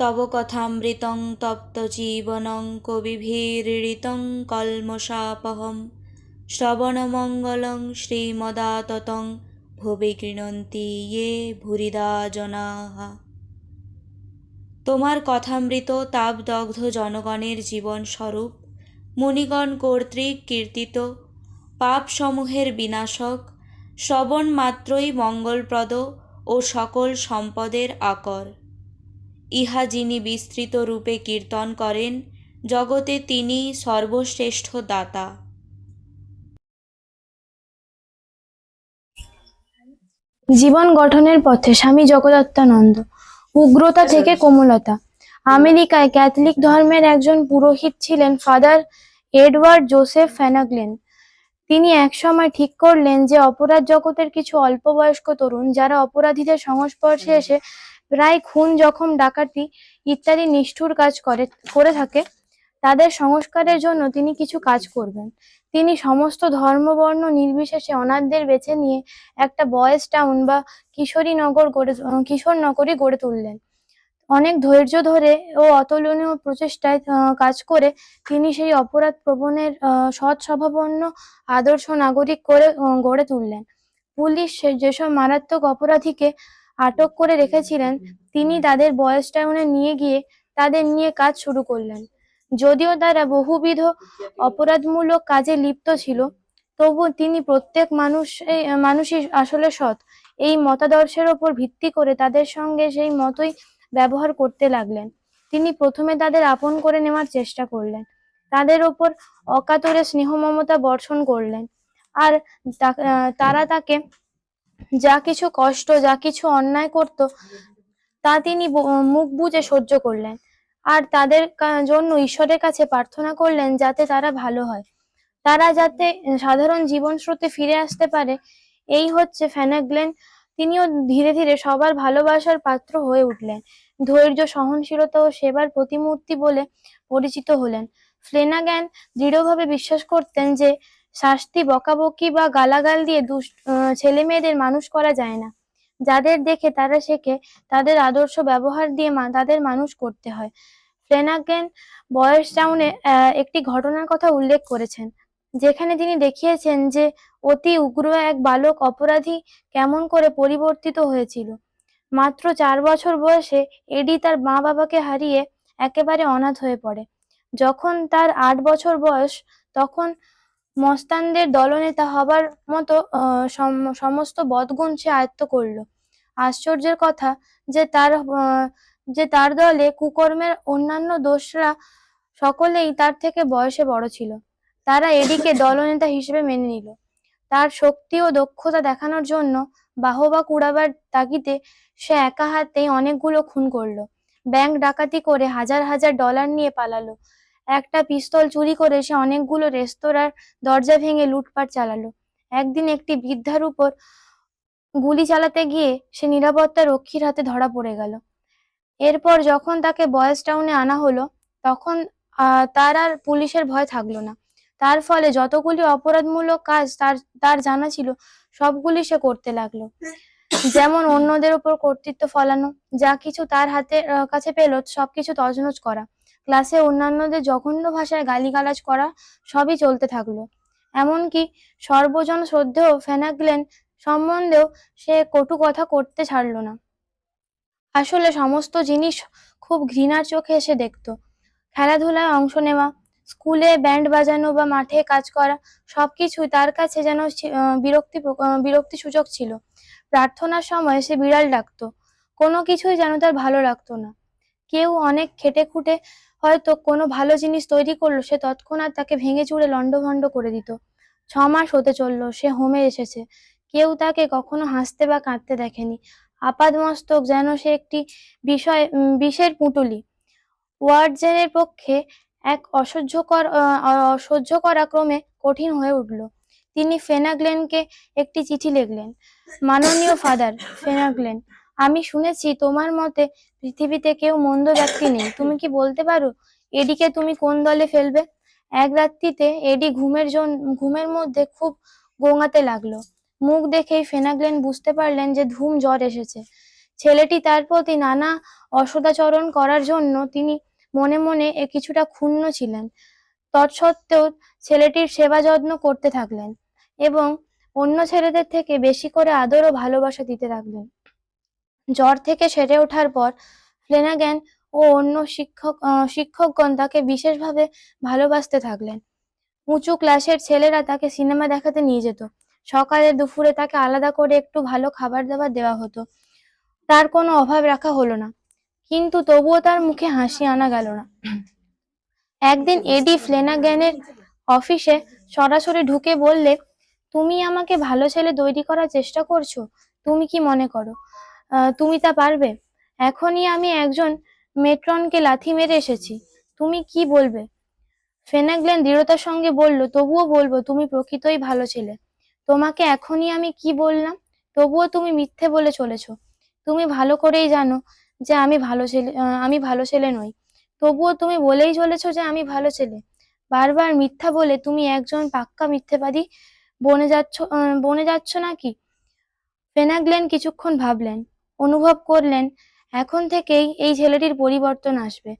তব কথামৃতং তপ্ত জীবনং কবিভিরীড়িতং কল্মষাপহম শ্রবণমঙ্গলং শ্রীমদাততং ভুবি গৃণন্তি ইয়ে ভুরিদা জনাঃ। তোমার কথামৃত তাপদগ্ধ জনগণের জীবন স্বরূপ, মুনিগণ কর্তৃক কীর্তিত, পাপসমূহের বিনাশক, শ্রবণ মাত্রই মঙ্গলপ্রদ ও সকল সম্পদের আকর। ইহা যিনি বিস্তৃত রূপে কীর্তন করেন, জগতে তিনি সর্বশ্রেষ্ঠ দাতা। জীবন গঠনের পথে স্বামী জগদাত্মানন্দ। উগ্রতা থেকে কোমলতা। আমেরিকায় ক্যাথলিক ধর্মের একজন পুরোহিত ছিলেন ফাদার এডওয়ার্ড জোসেফ ফ্যানাগলেন। তিনি একসময় ঠিক করলেন যে অপরাধ জগতের কিছু অল্প বয়স্ক তরুণ, যারা অপরাধীদের সংস্পর্শে এসে প্রায় খুন, জখম, ডাকাতি ইত্যাদি নিষ্ঠুর কাজ করে থাকে, তাদের সংস্কারের জন্য তিনি কিছু কাজ করবেন। তিনি সমস্ত ধর্ম বর্ণ নির্বিশেষে অনাথদের বেছে নিয়ে একটা বয়েজ টাউন বা কিশোর নগরী গড়ে তুললেন। অনেক ধৈর্য ধরে ও অতুলনীয় প্রচেষ্টায় কাজ করে তিনি সেই অপরাধ প্রবণের সৎ স্বভাবন্ন আদর্শ নাগরিক করে গড়ে তুললেন। পুলিশ যেসব মারাত্মক অপরাধীকে আটক করে রেখেছিলেন, তিনি তাদের বয়েজ টাউনে নিয়ে গিয়ে তাদের নিয়ে কাজ শুরু করলেন। যদিও তারা বহুবিধ অপরাধমূলক কাজে লিপ্ত ছিল, তবু তিনি প্রত্যেক মানুষই আসলে সৎ, এই মতাদর্শের ওপর ভিত্তি করে তাদের সঙ্গে সেই মতোই ব্যবহার করতে লাগলেন। তিনি প্রথমে তাদের আপন করে নেওয়ার চেষ্টা করলেন, তাদের ওপর অকাতরে স্নেহ মমতা বর্ষণ করলেন, আর তারা তাকে যা কিছু কষ্ট, যা কিছু অন্যায় করত, তা তিনি মুখ বুজে সহ্য করলেন, আর তাদের জন্য ঈশ্বরের কাছে প্রার্থনা করলেন যাতে তারা ভালো হয়, তারা যাতে সাধারণ জীবন স্রোতে ফিরে আসতে পারে। এই হচ্ছে ফ্যানাগলেন। তিনিও ধীরে ধীরে সবার ভালোবাসার পাত্র হয়ে উঠলেন, ধৈর্য, সহনশীলতা ও সেবার প্রতিমূর্তি বলে পরিচিত হলেন। ফ্লেনাগান দৃঢ়ভাবে বিশ্বাস করতেন যে শাস্তি, বকাবকি বা গালাগাল দিয়ে ছেলে মেয়েদের মানুষ করা যায় না। যাদের দেখে তারা শেখে, তাদের আদর্শ ব্যবহার দিয়ে তাদের মানুষ করতে হয়। ফ্লেনাগান বয়েজ টাউনে একটি ঘটনার কথা উল্লেখ করেছেন, যেখানে তিনি দেখিয়েছেন যে অতি উগ্র এক বালক অপরাধী কেমন করে পরিবর্তিত হয়েছিল। মাত্র 4 বছর বয়সে এডি তার মা বাবাকে হারিয়ে একেবারে অনাথ হয়ে পড়ে। যখন তার 8 বছর বয়স, তখন মস্তানদের দলনেতা হবার মতো সমস্ত বদগুণ সে আয়ত্ত করল। আশ্চর্যের কথা যে তার দলে কুকর্মের অন্যান্য দোসরা সকলেই তার থেকে বয়সে বড় ছিল। তারা এডিকে দলনেতা হিসেবে মেনে নিল। তার শক্তি ও দক্ষতা দেখানোর জন্য বাহবা কুড়াবার তাগিদে সে একা হাতেই অনেকগুলো খুন করলো। ব্যাংক ডাকাতি করে হাজার হাজার ডলার নিয়ে পালালো। একটা পিস্তল চুরি করে সে অনেকগুলো রেস্তোরাঁর দরজা ভেঙে লুটপাট চালালো। একদিন একটি বৃদ্ধার উপর গুলি চালাতে গিয়ে সে নিরাপত্তা রক্ষীর হাতে ধরা পড়ে গেল। এরপর যখন তাকে বয়েজ টাউনে আনা হলো, তখন তার আর পুলিশের ভয় থাকলো না। তার ফলে যতগুলি অপরাধমূলক কাজ তার জানা ছিল, সবগুলি সে করতে লাগলো। যেমন অন্যদের উপর কর্তৃত্ব ফলানো, যা কিছু তার কাছে পেল সবকিছু তছনছ করা, ক্লাসে অন্যান্যদের জঘন্য ভাষায় গালিগালাজ করা, সবই চলতে থাকলো। এমনকি সর্বজন শ্রদ্ধেয় ফ্যানাগলেন সম্বন্ধেও সে কটু কথা করতে ছাড়লো না। আসলে সমস্ত জিনিস খুব ঘৃণার চোখে সে দেখত। খেলাধুলায় অংশ নেওয়া, স্কুলে ব্যান্ড বাজানো বা মাঠে কাজ করা, সবকিছুই তার কাছে যেন বিরক্তিসূচক ছিল। প্রার্থনার সময় সে বিড়াল ডাকতো, কোনো কিছুই যেন তার ভালো লাগতো না। কেউ অনেক খেটে খুঁটে হয়তো কোনো ভালো জিনিস তৈরি করলো, সে তৎক্ষণাৎ তাকে ভেঙে চুরে লন্ডভন্ড করে দিত। 6 মাস হতে চললো, সে হোমে এসেছে। কেউ তাকে কখনো হাসতে বা কাঁদতে দেখেনি। আপাদমস্তক যেন সে একটি বিষের পুঁটুলি। ওয়ার্ডজেনের পক্ষে এক অসহ্য করা ক্রমে কঠিন হয়ে উঠল। তিনি ফ্লেনাগলেনকে একটি চিঠি লিখলেন। মাননীয় ফাদার ফ্লেনাগলেন, আমি শুনেছি তোমার মতে পৃথিবীতে কেউ মন্দ ব্যক্তি নেই। তুমি কি বলতে পারো এডিকে তুমি কোন দলে ফেলবে? এক রাত্রিতে এডি ঘুমের মধ্যে খুব গোঙাতে লাগলো। মুখ দেখেই ফ্লেনাগলেন বুঝতে পারলেন যে জ্বর এসেছে। ছেলেটি তার প্রতি নানা অসদাচরণ করার জন্য তিনি মনে মনে কিছুটা ক্ষুণ্ণ ছিলেন। তৎসত্ত্বেও ছেলেটির সেবা যত্ন করতে থাকলেন এবং অন্য ছেলেদের থেকে বেশি করে আদর ও ভালোবাসা দিতে থাকলেন। জ্বর থেকে সেরে ওঠার পর ফ্লেনাগ্যান ও অন্য শিক্ষকগণ তাকে বিশেষভাবে ভালোবাসতে থাকলেন। উঁচু ক্লাসের ছেলেরা তাকে সিনেমা দেখাতে নিয়ে যেত। সকালে দুপুরে তাকে আলাদা করে একটু ভালো খাবার দাবার দেওয়া হতো। তার কোনো অভাব রাখা হলো না, কিন্তু তবুও তার মুখে হাসি আনা গেল না। একদিন এডি ফ্লেনাগ্যানের অফিসে সরাসরি ঢুকে বললে, তুমি আমাকে ভালো ছেলে তৈরি করার চেষ্টা করছো? তুমি কি মনে করো তুমি তা পারবে? এখনই আমি একজন মেট্রনকে লাথি মেরে এসেছি। তুমি কি বলবে? ফ্লেনাগ্যান দৃঢ়তার সঙ্গে বলল, তবুও বলবো তুমি প্রকৃতই ভালো ছেলে। তোমাকে এখনই আমি কি বললাম? তবুও তুমি মিথ্যে বলে চলেছো। তুমি ভালো করেই জানো যে আমি ভালো ছেলে নই। তবুও তুমি বলেই চলেছো যে আমি ভালো ছেলে। বারবার মিথ্যা বলে তুমি একজন পাক্কা মিথ্যেবাদী বনে যাচ্ছ নাকি? ফ্লেনাগ্যান কিছুক্ষণ ভাবলেন, অনুভব করলেন এখন থেকেই এই ছেলেটির পরিবর্তন আসবে।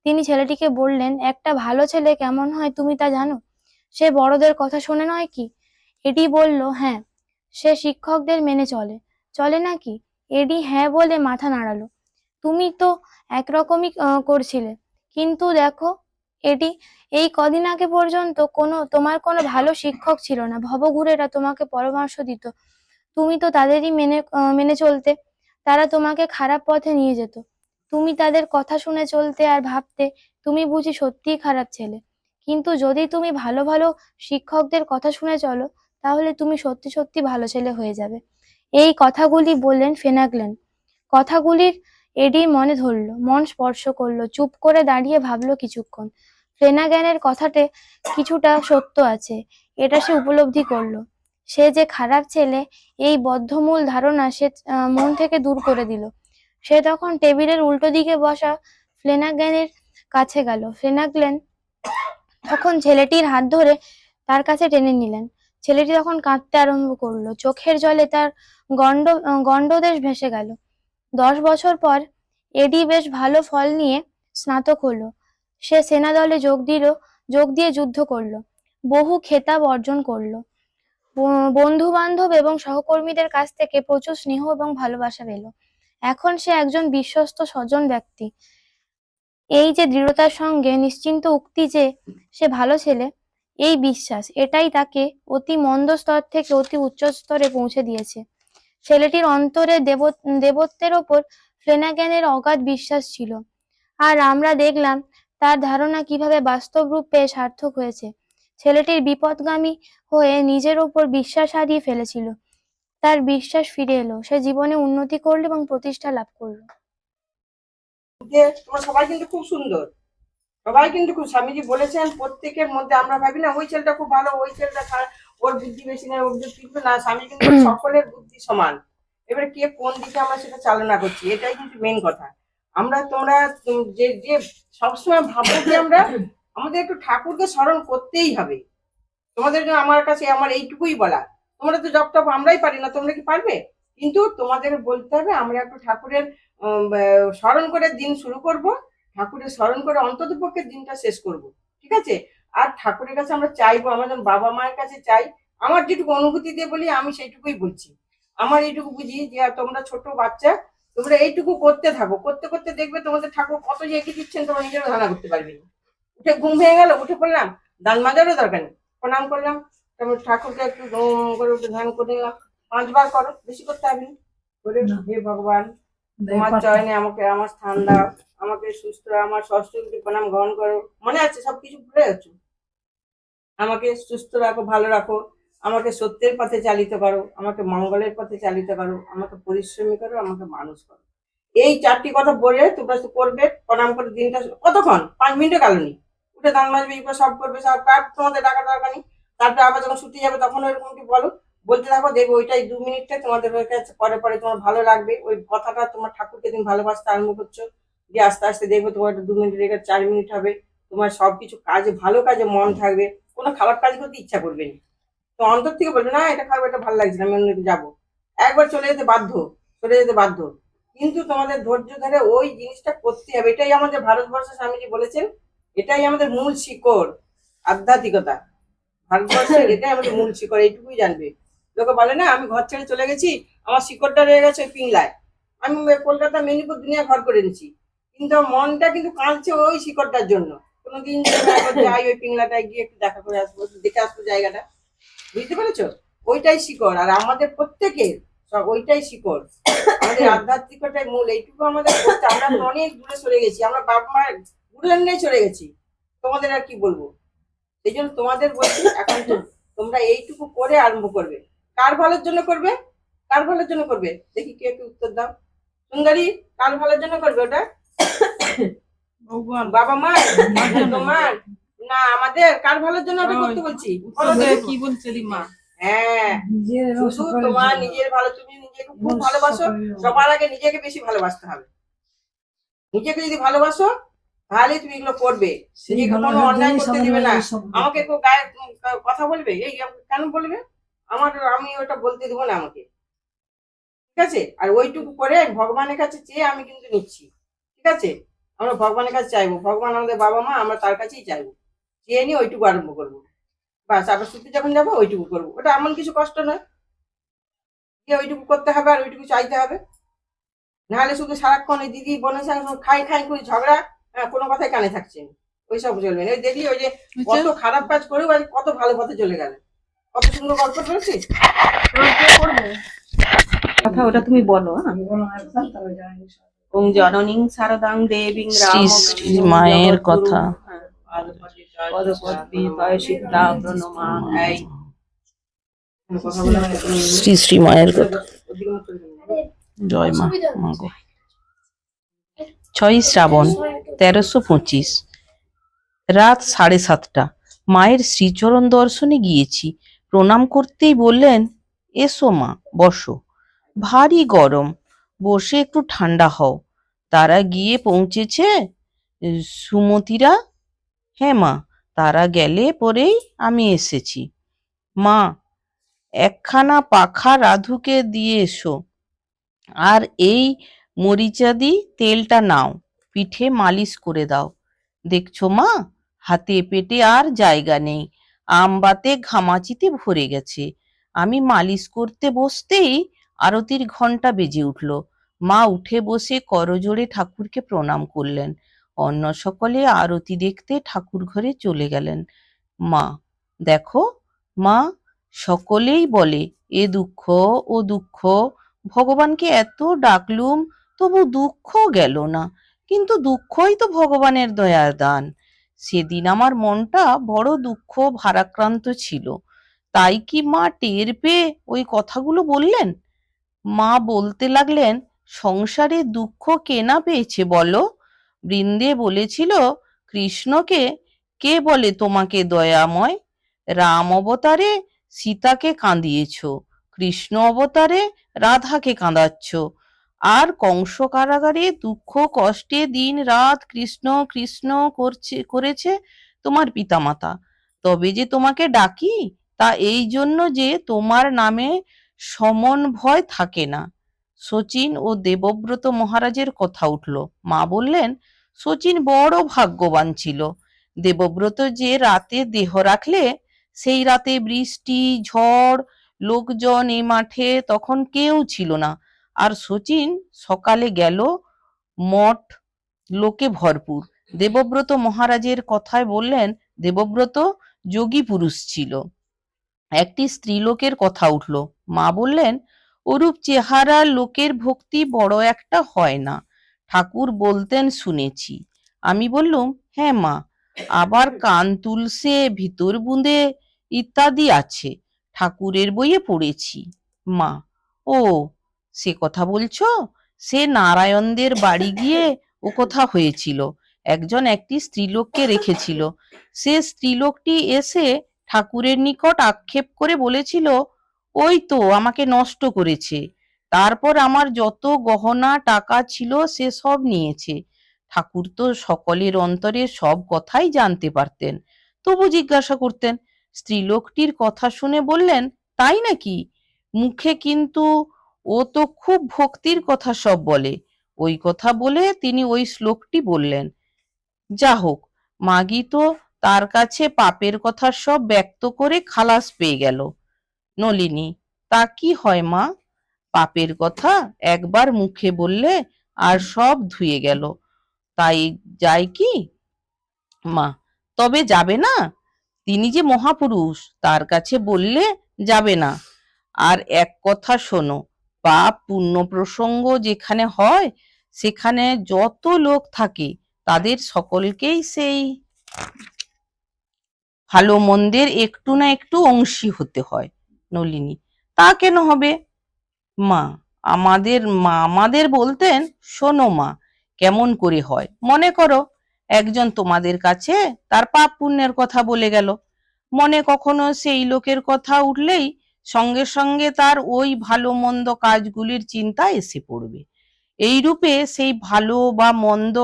তিনি ছেলেটিকে বললেন, একটা ভালো ছেলে কেমন হয় তুমি তা জানো? সে বড়দের কথা শোনে নয় কি? এডি বলল, হ্যাঁ। সে শিক্ষকদের মেনে চলে। চলে নাকি? এডি হ্যাঁ বলে মাথা নাড়ালো। তুমি তো একরকমই করছিলে। কিন্তু দেখো এডি, এই কদিন আগে পর্যন্ত তোমার কোনো ভালো শিক্ষক ছিল না। ভবঘুরেরা তোমাকে পরামর্শ দিত, তুমি তো তাদেরই মেনে চলতে। তারা তোমাকে খারাপ পথে নিয়ে যেত। তুমি তাদের কথা শুনে চলতে আর ভাবতে তুমি বুঝি সত্যিই খারাপ ছেলে। কিন্তু যদি তুমি ভালো ভালো শিক্ষকদের কথা শুনে চলো, তাহলে তুমি সত্যি সত্যি ভালো ছেলে হয়ে যাবে। এই কথাগুলি বললেন ফ্লেনাগ্যান। কথাগুলির এডির মনে ধরলো, মন স্পর্শ করলো। চুপ করে দাঁড়িয়ে ভাবলো কিছুক্ষণ। ফ্লেনাগ্যানের কথাতে কিছুটা সত্য আছে, এটা সে উপলব্ধি করলো। সে যে খারাপ ছেলে, এই বদ্ধমূল ধারণা সে মন থেকে দূর করে দিল। সে তখন টেবিলের উল্টো দিকে বসা ফ্লেনাগ্যানের কাছে গেল। ফ্লেনাগ্যান তখন ছেলেটির হাত ধরে তার কাছে টেনে নিলেন। ছেলেটি তখন কাঁদতে আরম্ভ করলো। চোখের জলে তার গণ্ডদেশ ভেসে গেল। 10 বছর পর এডি বেশ ভালো ফল নিয়ে স্নাতক হলো। সে সেনা দলে যোগ দিয়ে যুদ্ধ করলো। বহু খেতাব অর্জন করলো। বন্ধু বান্ধব এবং সহকর্মীদের কাছ থেকে প্রচুর স্নেহ এবং ভালোবাসা পেল। এখন সে একজন বিশ্বস্ত সজ্জন ব্যক্তি। এই যে দৃঢ়তার সঙ্গে নিশ্চিন্ত উক্তি যে সে ভালো ছেলে, এই বিশ্বাস, এটাই তাকে অতি মন্দ স্তর থেকে অতি উচ্চ স্তরে পৌঁছে দিয়েছে। ছেলেটির অন্তরে দেবত্বের ওপর ফ্লেনাগ্যানের অগাধ বিশ্বাস ছিল। আর আমরা দেখলাম তার ধারণা কিভাবে বাস্তব রূপে সার্থক হয়েছে। ছেলেটির বিপথগামী হয়ে নিজের ওপর বিশ্বাস হারিয়ে ফেলেছিল। তার বিশ্বাস ফিরে এলো। সে জীবনে উন্নতি করলো এবং প্রতিষ্ঠা লাভ করলো। তোমরা সবাই কিন্তু খুব সুন্দর, সবাই কিন্তু খুব, স্বামীজি বলেছেন প্রত্যেকের মধ্যে, আমরা ভাবি না ওই ছেলেটা খুব ভালো, ওই ছেলেটা খারাপ, ওর বুদ্ধি বেশি না, ওর বুদ্ধি কিন্তু না। স্বামী কিন্তু সকলের বুদ্ধি সমান। এবারে কে কোন দিকে আমরা সেটা চালনা করছি, এটাই কিন্তু মেন কথা। তোমরা যে যে সবসময় ভাবো যে আমাদের একটু ঠাকুরকে স্মরণ করতেই হবে। তোমাদের জন্য আমার কাছে আমার এইটুকুই বলা, তোমরা তো জপ টপ আমরাই পারি না, তোমরা কি পারবে? কিন্তু তোমাদের বলতে হবে আমরা একটু ঠাকুরের স্মরণ করে দিন শুরু করব, ঠাকুরের স্মরণ করে অন্তত পক্ষে দিনটা শেষ করব, ঠিক আছে? আর ঠাকুরের কাছে আমরা চাইবো, আমাদের বাবা মায়ের কাছে চাই। আমার যেটুকু অনুভূতি দিয়ে বলি আমি সেইটুকুই বলছি। আমার এইটুকু বুঝি যে তোমরা ছোট বাচ্চা, তোমরা এইটুকু করতে থাকো, করতে করতে দেখবে তোমাদের ঠাকুর কত যে এগিয়ে দিচ্ছেন, তোমরা নিজেরও ধারণা করতে পারবে। উঠে ঘুম ভেঙে গেল, উঠে পড়লাম, দান মাজারও দরকার নেই, প্রণাম করলাম, তারপর ঠাকুরকে একটু করে ধ্যান করে নিলাম। 5 বার করো, বেশি করতে হবে করে। হে ভগবান, তোমার চয়নে আমাকে আমার স্থান দাও, আমাকে সুস্থ, আমার ষষ্ঠী প্রণাম গ্রহণ করো, মনে আছে সবকিছু ভুলে যাচ্ছ, আমাকে সুস্থ রাখো, ভালো রাখো, আমাকে সত্যের পথে চালিত করো, আমাকে মঙ্গলের পথে চালিত করো, আমাকে পরিশ্রমী করো, আমাকে মানুষ করো। এই 4টি কথা বলে তোমরা করবে, প্রণাম করে দিনটা। কতক্ষণ? 5 মিনিটে গেল নি। উঠে দান মাজবে, সব করবে, সব কাজ, তোমাদের ডাকা দরকার নেই। তারপরে আবার যখন ছুটি যাবে তখন ওইরকম কি বলো, বলতে থাকো, দেখবো ওইটাই 2 মিনিটে তোমাদের কাছে পরে পরে তোমার ভালো লাগবে। ওই কথাটা তোমার ঠাকুরকে দিন ভালোবাসতে আরম্ভ করছো, দিয়ে আস্তে আস্তে দেখবে তোমার 2 মিনিট রেখে 4 মিনিট হবে। তোমার সবকিছু কাজে, ভালো কাজে মন থাকবে, কোনো খারাপ কাজ করতে ইচ্ছা করবে না। তো অন্তর থেকে বলবে না এটা খাবো, এটা ভালো লাগছে না, আমি অন্য যাবো। একবার চলে যেতে বাধ্য, চলে যেতে বাধ্য। কিন্তু তোমাদের ধৈর্য ধরে ওই জিনিসটা করতে হবে। এটাই আমাদের ভারতবর্ষ, স্বামীজি বলেছেন এটাই আমাদের মূল শিকড়, আধ্যাত্মিকতা। ভারতবর্ষের এটাই আমাদের মূল শিকড়, এইটুকুই জানবে। লোকে বলে না আমি ঘর ছেড়ে চলে গেছি, আমার শিকড়টা রয়ে গেছে ওই পিংলায়। আমি কলকাতা মেদিনীপুর দুনিয়া ঘর করে নিচ্ছি, কিন্তু আমার মনটা কিন্তু কাঁদছে ওই শিকড়টার জন্য। কোনোদিন যাই ওই পিংলাটায় গিয়ে একটু দেখা করে আসবো, একটু দেখে আসবো জায়গাটা। বুঝতে পেরেছো? ওইটাই শিকড়, আর আমাদের প্রত্যেকের সব ওইটাই শিকড়। আমাদের আধ্যাত্মিকতাই মূল, এইটুকু আমাদের করতে। আমরা তো অনেক দূরে সরে গেছি, আমরা বাবা মায়ের গুরুলেন নিয়ে চলে গেছি। তোমাদের আর কি বলবো, সেই জন্য তোমাদের বলছি এখন তোমরা এইটুকু করে আরম্ভ করবে। কার ভালোর জন্য করবে? কার ভালোর জন্য করবে? দেখি কে একটু উত্তর দাও। সুন্দরী, কার ভালোর জন্য করবে ওটা? বাবা মা, তোমার না আমাদের? কার ভালোর জন্য ওটা করতে বলছি? কি বলছে মা? হ্যাঁ, শুধু তোমার নিজের ভালো। তুমি নিজেকে খুব ভালোবাসো, সবার আগে নিজেকে বেশি ভালোবাসতে হবে। নিজেকে যদি ভালোবাসো তাহলে তুমি এগুলো করবে। নিজেকে কোনো অন্যায় করতে দিবে না। আমাকে কেউ গায়ে কথা বলবে, এই কেন বলবে? আমি ওটা বলতে দেবো না আমাকে, ঠিক আছে? আর ওইটুকু করে ভগবানের কাছে চেয়ে আমি কিন্তু নিচ্ছি, ঠিক আছে? আমরা ভগবানের কাছে চাইবো, ভগবান আমাদের বাবা মা, আমরা তার কাছেই চাইবো, চেয়ে নিয়ে ওইটুকু আরম্ভ করবো। বাস, আবার শুতে যখন যাবো ওইটুকু করবো। ওটা এমন কিছু কষ্ট নয় যে ওইটুকু করতে হবে আর ওইটুকু চাইতে হবে। নাহলে শুধু সারাক্ষণ ওই দিদি বোনের সঙ্গে খাই খাই করে ঝগড়া, কোনো কথাই কানে থাকছে না, ওইসব চলবে না। ওই দেখি ওই যে কত খারাপ কাজ করেও আজ কত ভালো পথে চলে গেল, কত সুন্দর গল্প করেছিস। কথা ওটা তুমি বলো। ওম জননীং শারদাং দেবীং শ্রী শ্রী মায়ের কথা। পদপদ্মে সিদ্ধা প্রণমামি। শ্রী শ্রী মায়ের কথা। জয় মা। মাগো। 6ই শ্রাবণ 1325, রাত 7:30। মায়ের শ্রীচরণ দর্শনে গিয়েছি। প্রণাম করতেই বললেন, এসো মা, বসো। ভারী গরম, বসে একটু ঠান্ডা হও। তারা গিয়ে পৌঁছেছে সুমতিরা? হ্যাঁ মা, তারা গেলে পরেই আমি এসেছি। মা, একখানা পাখা রাধুকে দিয়ে এসো, আর এই মরিচাদি তেলটা নাও, পিঠে মালিশ করে দাও। দেখছো মা, হাতে পেটে আর জায়গা নেই, আমবাতে ঘামাচিতে ভরে গেছে। আমি মালিশ করতে বসতেই আরতির ঘন্টা বেজে উঠল। মা উঠে বসে করজোড়ে ঠাকুরকে প্রণাম করলেন। অন্য সকলে আরতি দেখতে ঠাকুর ঘরে চলে গেলেন। মা, দেখো মা, সকলেই বলে এ দুঃখ ও দুঃখ, ভগবানকে এত ডাকলুম তবু দুঃখ গেল না, কিন্তু দুঃখই তো ভগবানের দয়ার দান। সেদিন আমার মনটা বড় দুঃখ ভারাক্রান্ত ছিল, তাই কি মা টের পেয়ে ওই কথাগুলো বললেন? মা বলতে লাগলেন, সংসারে দুঃখ কে না পেয়েছে বলো? বৃন্দে বলেছিল, কৃষ্ণকে কে বলে তোমাকে দয়াময়? রাম অবতারে সীতাকে কাঁদিয়েছ, কৃষ্ণ অবতারে রাধাকে কাঁদাচ্ছ, আর কংস কারাগারে দুঃখ কষ্টে দিন রাত কৃষ্ণ কৃষ্ণ করেছে তোমার পিতামাতা। তবে যে তোমাকে ডাকি তা এই জন্য যে তোমার নামে সমন ভয় থাকে না। শচীন ও দেবব্রত মহারাজের কথা উঠল। মা বললেন, শচীন বড় ভাগ্যবান ছিল। দেবব্রত যে রাতে দেহ রাখলে, সেই রাতে বৃষ্টি ঝড়, লোকজন এ মাঠে তখন কেউ ছিল না। আর শচীন সকালে গেল, মঠ লোকে ভরপুর। দেবব্রত মহারাজের কথায় বললেন, দেবব্রত যোগী পুরুষ ছিল। একটি স্ত্রীলোকের কথা উঠল। মা বললেন, ওরূপ চেহারার লোকের ভক্তি বড় একটা হয় না, ঠাকুর বলতেন শুনেছি। আমি বললুম, হ্যাঁ মা, আবার কান তুলসে, ভিতর বুঁদে ইত্যাদি আছে, ঠাকুরের বইয়ে পড়েছি। মা, ও সে কথা বলছো? সে নারায়ণদের বাড়ি গিয়ে ও কথা হয়েছিল। একজন একটি স্ত্রীলোককে রেখেছিল। সে স্ত্রীলোকটি এসে ঠাকুরের নিকট আক্ষেপ করে বলেছিল, ওই তো আমাকে নষ্ট করেছে, তারপর আমার যত গহনা টাকা ছিল সে সব নিয়েছে। ঠাকুর তো সকলের অন্তরে সব কথাই জানতে পারতেন, তবু জিজ্ঞাসা করতেন। স্ত্রীলোকটির কথা শুনে বললেন, তাই নাকি? মুখে কিন্তু ও তো খুব ভক্তির কথা সব বলে। ওই কথা বলে তিনি ওই শ্লোকটি বললেন। যা হোক, মাগি তো তার কাছে পাপের কথা সব ব্যক্ত করে খালাস পেয়ে গেল। নলিনী: তা কি হয় মা? পাপের কথা একবার মুখে বললে আর সব ধুয়ে গেল, তাই যায় কি? মা: তবে যাবে না? তিনি যে মহাপুরুষ, তার কাছে বললে যাবে না। আর এক কথা শোনো, পাপ পুণ্য প্রসঙ্গ যেখানে হয় সেখানে যত লোক থাকে তাদের সকলকেই সেই ভালো মন্দের একটু না একটু অংশী হতে হয়। নলিনী: তা কেন হবে? মা: আমাদের বলতেন, শোনো মা, কেমন করে হয়। মনে করো একজন তোমাদের কাছে তার পাপ পুণ্যের কথা বলে গেল। মনে কখনো সেই লোকের কথা উঠলেই সঙ্গে সঙ্গে তার ওই ভালো মন্দ কাজগুলির চিন্তা এসে পড়বে। এই রূপে সেই ভালো বা মন্দ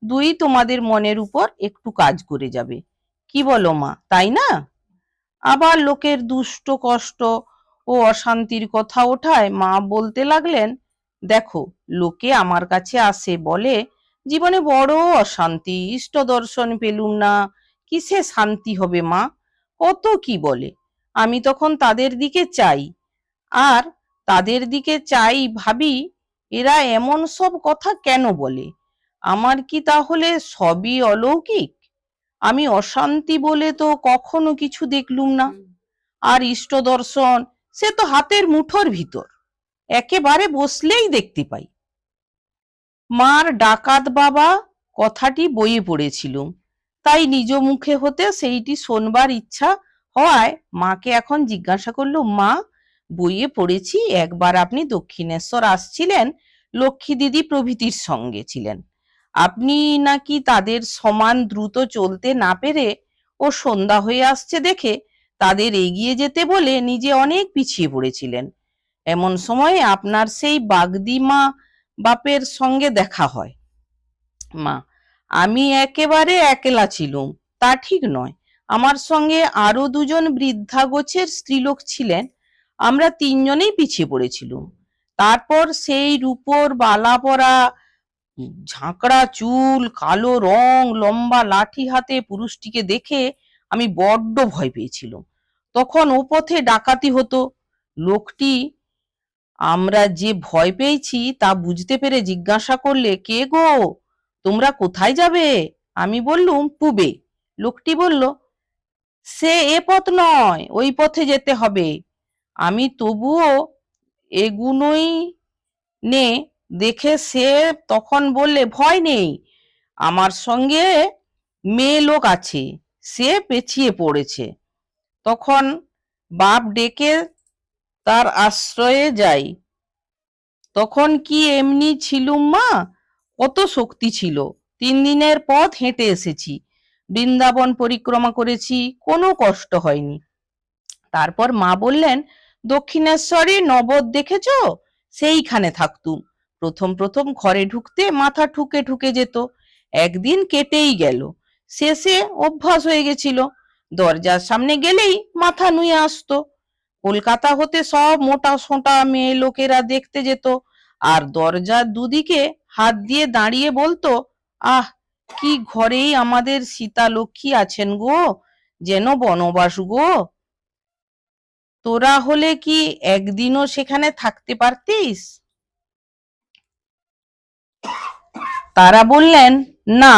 দুই তোমাদের মনের উপর একটু কাজ করে যাবে। কি বলো মা, তাই না? আবার লোকের দুষ্ট কষ্ট ও অশান্তির কথা ওঠায় মা বলতে লাগলেন, দেখো, লোকে আমার কাছে আসে, বলে জীবনে বড় অশান্তি, ইষ্ট দর্শন পেলুম না, কিসে শান্তি হবে মা, কত কি বলে। আমি তখন তাদের দিকে চাই, আর তাদের দিকে চাই ভাবি, এরা এমন সব কথা কেন বলে? আমার কি তাহলে সবই অলৌকিক? আমি অশান্তি বলে তো কখনো কিছু দেখলুম না। আর ইষ্ট দর্শন, সে তো হাতের মুঠোর ভিতর, একেবারে বসলেই দেখতে পাই। মার ডাকাত বাবা কথাটি বইয়ে পড়েছিলুম, তাই নিজ মুখে হতে সেইটি শোনবার ইচ্ছা হওয়ায় মাকে এখন জিজ্ঞাসা করলুম, মা, বইয়ে পড়েছি একবার আপনি দক্ষিণেশ্বর আসছিলেন, লক্ষ্মী দিদি প্রভৃতির সঙ্গে ছিলেন। আপনি নাকি তাদের সমান দ্রুত চলতে না পেরে ও সন্ধ্যা হয়ে আসছে দেখে তাদের এগিয়ে যেতে বলে নিজে অনেক পিছিয়ে পড়েছিলেন। এমন সময়ে আপনার সেই বাগদিমা বাপের সঙ্গে দেখা হয়। মা: আমি একেবারে একলা ছিলুম তা ঠিক নয়, আমার সঙ্গে আরো দুজন বৃদ্ধা গোছের স্ত্রীলোক ছিলেন, আমরা তিনজনেই পিছিয়ে পড়েছিলুম। তারপর সেই রূপোর বালা পরা, ঝাঁকড়া চুল, কালো রং, লম্বা লাঠি হাতে পুরুষটিকে দেখে আমি বড্ড ভয় পেয়েছিলাম। তখন ও পথে ডাকাতি হতো। লোকটি আমরা যে ভয় পেয়েছি তা বুঝতে পেরে জিজ্ঞাসা করলে, কে গো, তোমরা কোথায় যাবে? আমি বললুম, পূবে। লোকটি বলল, সে এ পথ নয়, ওই পথে যেতে হবে। আমি তবুও এগুনোই নে দেখে সে তখন বললে, ভয় নেই, আমার সঙ্গে মেয়ে লোক আছে, সে পেছিয়ে পড়েছে। তখন বাপ ডেকে তার আশ্রয়ে যাই। তখন কি এমনি ছিলুম মা, কত শক্তি ছিল। 3 দিনের পথ হেঁটে এসেছি, বৃন্দাবন পরিক্রমা করেছি, কোনো কষ্ট হয়নি। তারপর মা বললেন, দক্ষিণেশ্বরে নবদ দেখেছো? সেইখানে থাকতুম। প্রথম প্রথম ঘরে ঢুকতে মাথা ঠুকে ঠুকে যেত, একদিন কেটেই গেল, শেষে অভ্যাস হয়ে গেছিল। দরজার সামনে গেলেই মাথা নুয়ে আসতো। কলকাতা হতে সব মোটা সোটা মেয়ে লোকেরা দেখতে যেত, আর দরজার দুদিকে হাত দিয়ে দাঁড়িয়ে বলতো, আহ, কি ঘরেই আমাদের সীতা লক্ষ্মী আছেন গো, যেন বনবাস গো। তোরা হলে কি একদিনও সেখানে থাকতে পারতিস? তারা বললেন, না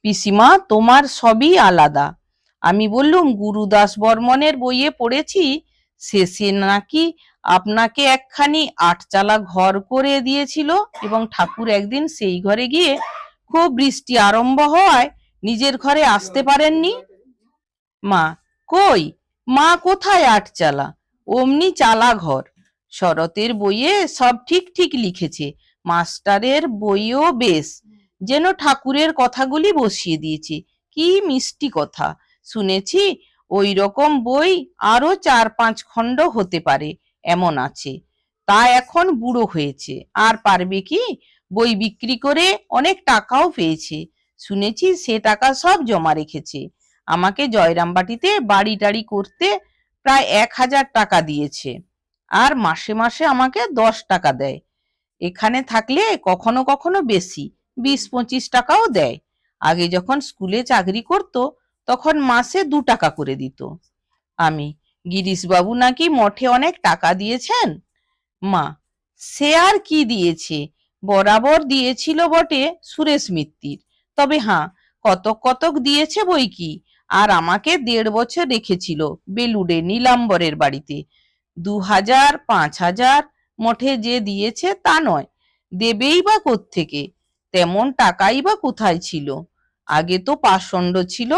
পিসিমা, তোমার সবই আলাদা। আমি বললুম, গুরুদাস বর্মনের বইয়ে পড়েছি, শেষে নাকি আপনাকে একখানি 8 চালা ঘর করে দিয়েছিল, এবং ঠাকুর একদিন সেই ঘরে গিয়ে খুব বৃষ্টি আরম্ভ হওয়ায় নিজের ঘরে আসতে পারেননি। মা: কই, মা কোথায় 8 চালা? অমনি চালা ঘর। শরতের বইয়ে সব ঠিক ঠিক লিখেছে, মাস্টারের বইও বেশ, যেন ঠাকুরের কথাগুলি বসিয়ে দিয়েছে। কি মিষ্টি কথা শুনেছি, ওই রকম বই আরো 4-5 খণ্ড হতে পারে এমন আছে। তা এখন বুড়ো হয়েছে, আর পারবে কি? বই বিক্রি করে অনেক টাকাও পেয়েছে, শুনেছি সে টাকা সব জমা রেখেছে। আমাকে জয়রামবাটিতে বাড়ি টাড়ি করতে প্রায় 1000 টাকা দিয়েছে। আর মাসে মাসে আমাকে 10 টাকা দেয়। এখানে থাকলে কখনো কখনো বেশি, 20-25 টাকাও দেয়। আগে যখন স্কুলে চাকরি করত তখন মাসে 2 টাকা করে দিত। আমি: গিরিশবাবু নাকি মঠে অনেক টাকা দিয়েছেন? মা: সে আর কি দিয়েছে, বরাবর দিয়েছিল বটে সুরেশ মিত্তির, তবে হ্যাঁ কতক কতক দিয়েছে বই কি। আর আমাকে 1.5 বছর রেখেছিল বেলুড়ে নীলাম্বরের বাড়িতে। 2000, 5000 মঠে যে দিয়েছে তা নয়, দেবেই বা কোত্থেকে? তেমন টাকাই বা কোথায় ছিল? আগে তো পাষণ্ড ছিল,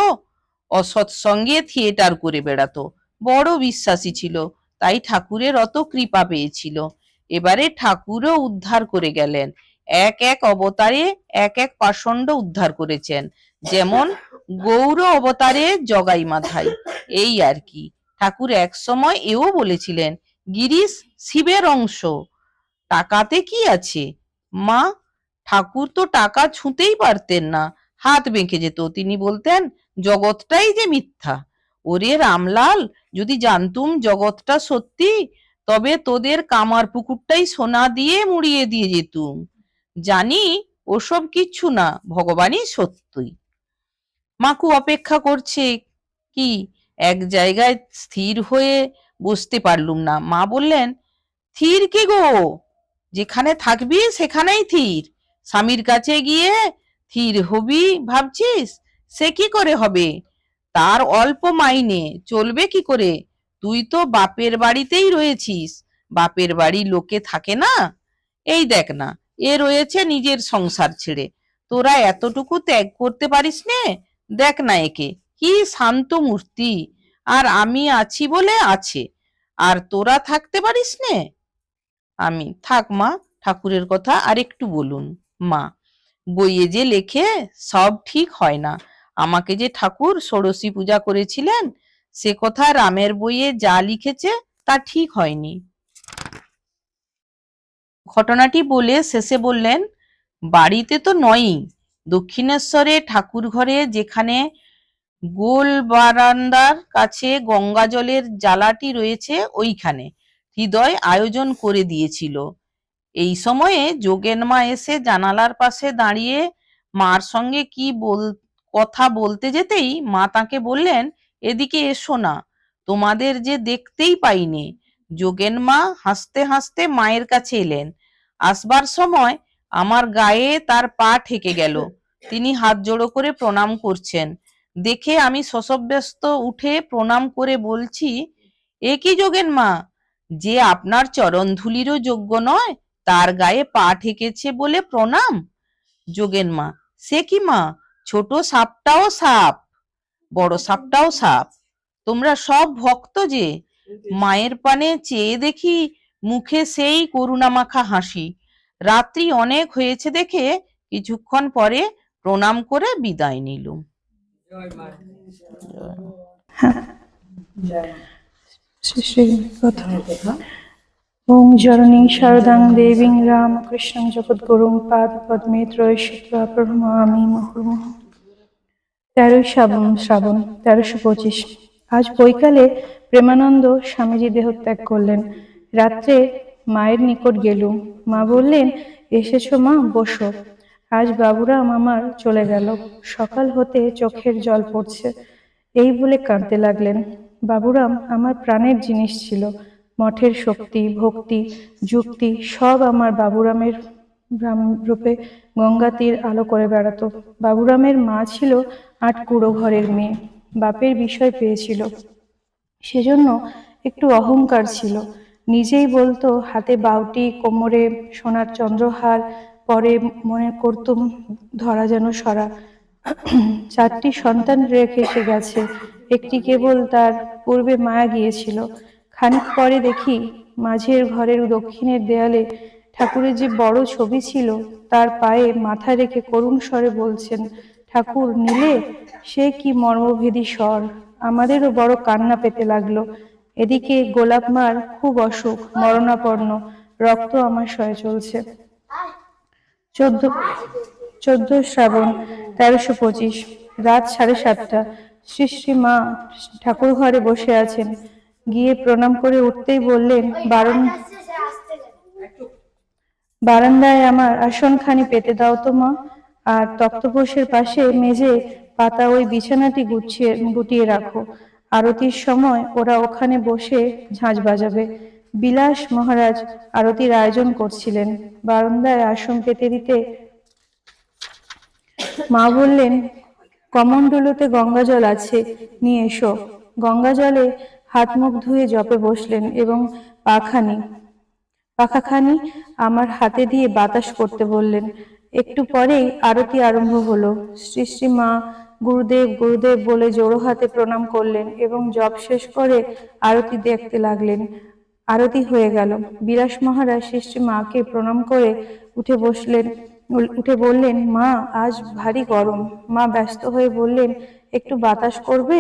অসৎসঙ্গে থিয়েটার করে বেড়াতো, বড় বিশ্বাসী ছিল, তাই ঠাকুরের অত কৃপা পেয়েছিল। এবারে ঠাকুরও উদ্ধার করে গেলেন, এক এক অবতারে এক এক পাষণ্ড উদ্ধার করেছেন, যেমন গৌর অবতারে জগাই মাথায়, এই আর কি। ঠাকুর এক সময় এও বলেছিলেন, গিরিশ শিবের অংশ, টাকাতে কি আছে? মা: ঠাকুর তো টাকা ছুঁতেই পারতেন না, হাত বেঁকে যেত। তিনি বলতেন জগৎটাই যে মিথ্যা। ওরে রামলাল, যদি জানতুম জগৎটা সত্যি, তবে তোদের কামার পুকুরটাই সোনা দিয়ে মুড়িয়ে দিয়ে যেতুম। জানি ওসব কিচ্ছু না, ভগবানই সত্যি। মাকু অপেক্ষা করছে কি, এক জায়গায় স্থির হয়ে বসতে পারলুম না। মা বললেন, থির কি গো, যেখানে থাকবি সেখানেই থির। স্বামীর কাছে গিয়ে থির হবি ভাবছিস? সে কি করে হবে? তার অল্প মাইনে, চলবে কি করে? তুই তো বাপের বাড়িতেই রয়েছিস, বাপের বাড়ি লোকে থাকে না? এই দেখ না, এ রয়েছে নিজের সংসার ছেড়ে, তোরা এতটুকু ত্যাগ করতে পারিস নে? দেখ না একে, কি শান্ত মূর্তি। আর আমি আছি বলে আছে, আর তোরা থাকতে পারিস নে? আমি: থাক মা, ঠাকুরের কথা আর একটু বলুন। মা: বইয়ে যে লেখে সব ঠিক হয় না। আমাকে যে ঠাকুর ষোড়শী পূজা করেছিলেন, সে কথা রামের বইয়ে যা লিখেছে তা ঠিক হয়নি। ঘটনাটি বলে শেষে বললেন, বাড়িতে তো নয়ই, দক্ষিণেশ্বরে ঠাকুর ঘরে, যেখানে গোল বারান্দার কাছে গঙ্গা জলের জালাটি রয়েছে, ওইখানে হৃদয় আয়োজন করে দিয়েছিল। এই সময়ে যোগেন মা এসে জানালার পাশে দাঁড়িয়ে মার সঙ্গে কি কথা বলতে যেতেই মা তাকে বললেন, এদিকে এসো না, তোমাদের যে দেখতেই পাইনি। যোগেন মা হাসতে হাসতে মায়ের কাছে এলেন। আসবার সময় আমার গায়ে তার পা ঠেকে গেল। তিনি হাত জোড়ো করে প্রণাম করছেন দেখে আমি শশব্যস্ত উঠে প্রণাম করে বলছি, এ কি যোগেন মা, যে আপনার চরণ ধুলিরও যোগ্য নয়, তার গায়ে পা ঠেকেছে বলে প্রণাম? যোগেন মা: সে কি মা, ছোট সাপটাও সাপ, বড় সাপটাও সাপ, তোমরা সব ভক্ত যে। মায়ের পানে চেয়ে দেখি মুখে সেই করুণামাখা হাসি। রাত্রি অনেক হয়েছে দেখে কিছুক্ষণ পরে প্রণাম করে বিদায় নিলুম। শ্রী শ্রী কথা। ওং জননী শারদাং দেবীং রামকৃষ্ণং জগদ্গুরুং পাদপদ্মে ত্রয়শিত্রা প্রণমামি মুহুর্মুহুঃ। 13ই শ্রাবণ 1325। আজ বৈকালে প্রেমানন্দ স্বামীজি দেহত্যাগ করলেন। রাত্রে মায়ের নিকট গেলুম। মা বললেন, এসেছো মা, বসো। আজ বাবুরাম আমার চলে গেল, সকাল হতে চোখের জল পড়ছে, এই বলে কাঁদতে লাগলেন। বাবুরাম আমার প্রাণের জিনিস ছিল, মঠের শক্তি, ভক্তি, যুক্তি সব আমার বাবুরামের রূপে গঙ্গা তীর আলো করে বেড়াতো। বাবুরামের মা ছিল 8 কুড়ো ঘরের মেয়ে, বাপের বিষয় পেয়েছিল, সেজন্য একটু অহংকার ছিল। নিজেই বলতো হাতে বাউটি, কোমরে সোনার চন্দ্রহার, পরে মনে করতুম ধরা যেন সরা। 4টি সন্তান রেখে সে গেছে, একটি কেবল তার পূর্বে মায়া গিয়েছিল। খানিক পরে দেখি মাঝের ঘরের দক্ষিণের দেয়ালে ঠাকুরের যে বড় ছবি ছিল, তার পায়ে মাথা রেখে করুণ স্বরে বলছেন, ঠাকুর নিলে। সে কি মর্মভেদী স্বর! আমাদেরও বড় কান্না পেতে লাগলো। এদিকে গোলাপ মার খুব অসুখ, মরণাপন্ন, রক্ত আমার শয়ে চলছে। 14 শ্রাবণ 1325। রাত 7:30। শ্রী শ্রী মা ঠাকুর ঘরে বসে আছেন। গিয়ে প্রণাম করে উঠতেই বললেন, বারান্দায় আমার আসনখানি পেতে দাও তো মা, আর তক্তপোষের পাশে মেঝে পাতা ওই বিছানাটি গুটিয়ে রাখো। আরতির সময় ওরা ওখানে বসে ঝাঁঝ বাজাবে। বিলাস মহারাজ আরতির আয়োজন করছিলেন। বারান্দায় আসন পেতে দিতে মা বললেন, কমণ্ডলুতে গঙ্গা জল আছে, নিয়ে এসো। গঙ্গা জলে হাত মুখ ধুয়ে জপে বসলেন এবং পাখাখানি আমার হাতে দিয়ে বাতাস করতে বললেন। একটু পরেই আরতি আরম্ভ হলো। শ্রী শ্রী মা গুরুদেব গুরুদেব বলে জোড়ো হাতে প্রণাম করলেন এবং জপ শেষ করে আরতি দেখতে লাগলেন। আরতি হয়ে গেল। বিলাস মহারাজ শ্রী শ্রী মাকে প্রণাম করে উঠে বললেন, মা আজ ভারী গরম। মা ব্যস্ত হয়ে বললেন, একটু বাতাস করবে?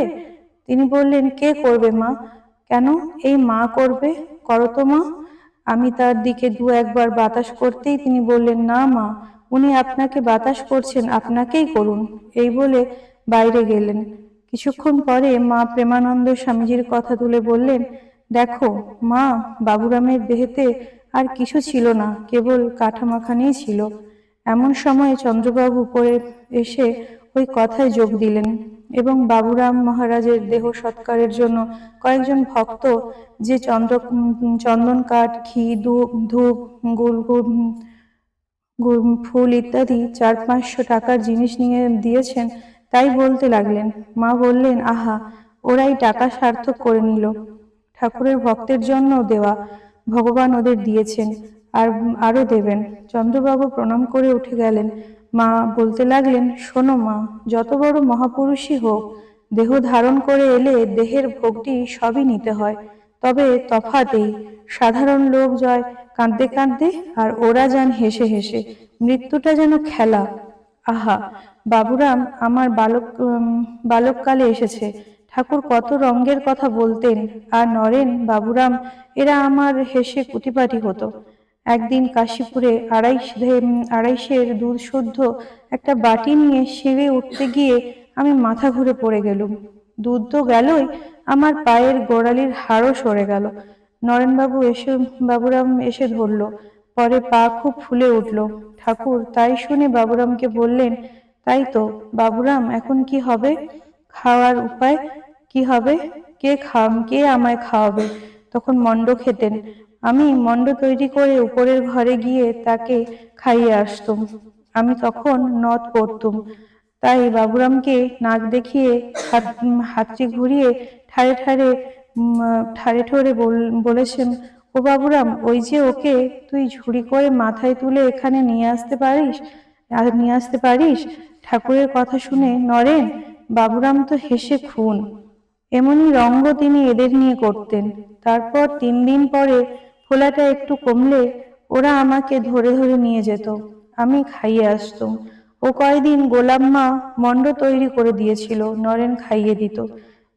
তিনি বললেন, কে করবে মা? কেন, এই মা করবে, করো তো মা। আমি তার দিকে দু একবার বাতাস করতেই তিনি বললেন, না মা, উনি আপনাকে বাতাস করছেন, আপনাকেই করুন। এই বলে বাইরে গেলেন। কিছুক্ষণ পরে মা প্রেমানন্দ স্বামীজির কথা তুলে বললেন, দেখো মা, বাবুরামের দেহেতে আর কিছু ছিল না, কেবল কাঠামাখানেই ছিল। এমন সময় চন্দ্রবাবু পরে এসে ওই কথায় যোগ দিলেন এবং বাবুরাম মহারাজের দেহ সৎকারের জন্য কয়েকজন ভক্ত যে চন্দন কাঠ, ঘি, ধূপ, ফুল ইত্যাদি 400-500 টাকার জিনিস নিয়ে দিয়েছেন, তাই বলতে লাগলেন। মা বললেন, আহা, ওরাই টাকা সার্থক করে নিল। ঠাকুরের ভক্তের জন্য দেওয়া, ভগবান ওদের দিয়েছেন, আর আরো দেবেন। চন্দ্রবাবু প্রণাম করে উঠে গেলেন। মা বলতে লাগলেন, শোনো মা, যত বড় মহাপুরুষই হোক, দেহ ধারণ করে এলে দেহের ভোগটি সবই নিতে হয়। তবে তফাৎ এই, সাধারণ লোক যায় কাঁদতে কাঁদতে, আর ওরা যান হেসে হেসে। মৃত্যুটা যেন খেলা। আহা, বাবুরাম আমার বালককালে এসেছে। ঠাকুর কত রঙ্গের কথা বলতেন, আর নরেন, বাবুরাম এরা আমার হেসে কুটিপাটি হতো। একদিন কাশীপুরে আড়াইশের দুধ শুদ্ধ একটা বাটি নিয়ে সিঁড়ি উঠতে গিয়ে আমি মাথা ঘুরে পড়ে গেলুম। দুধ তো গেলই, আমার পায়ের গোড়ালির হাড়ও সরে গেল। বাবুরাম এসে ধরল। পরে পা খুব ফুলে উঠল। ঠাকুর তাই শুনে বাবুরামকে বললেন, তাই তো বাবুরাম, এখন কি হবে? খাওয়ার উপায় কি হবে? কে আমায় খাওয়াবে? তখন মণ্ড খেতেন। আমি মণ্ড তৈরি করে উপরের ঘরে গিয়ে তাকে খাইয়ে আসতুম। আমি তখন নথ পড়তুম। তাই বাবুরামকে নাক দেখিয়ে হাতটি ঘুরিয়ে ঠাড়ে ঠোরে বলেছেন, ও বাবুরাম, ওই যে ওকে তুই ঝুড়ি করে মাথায় তুলে এখানে নিয়ে আসতে পারিস। ঠাকুরের কথা শুনে নরেন, বাবুরাম তো হেসে খুন। এমনই রঙ্গ তিনি এদের নিয়ে করতেন। তারপর 3 দিন পরে ফোলাটা একটু কমলে ওরা আমাকে ধরে ধরে নিয়ে যেত, আমি খাইয়ে আসতুম। ও কয়দিন গোলাম মা মণ্ড তৈরি করে দিয়েছিল, নরেন খাইয়ে দিত।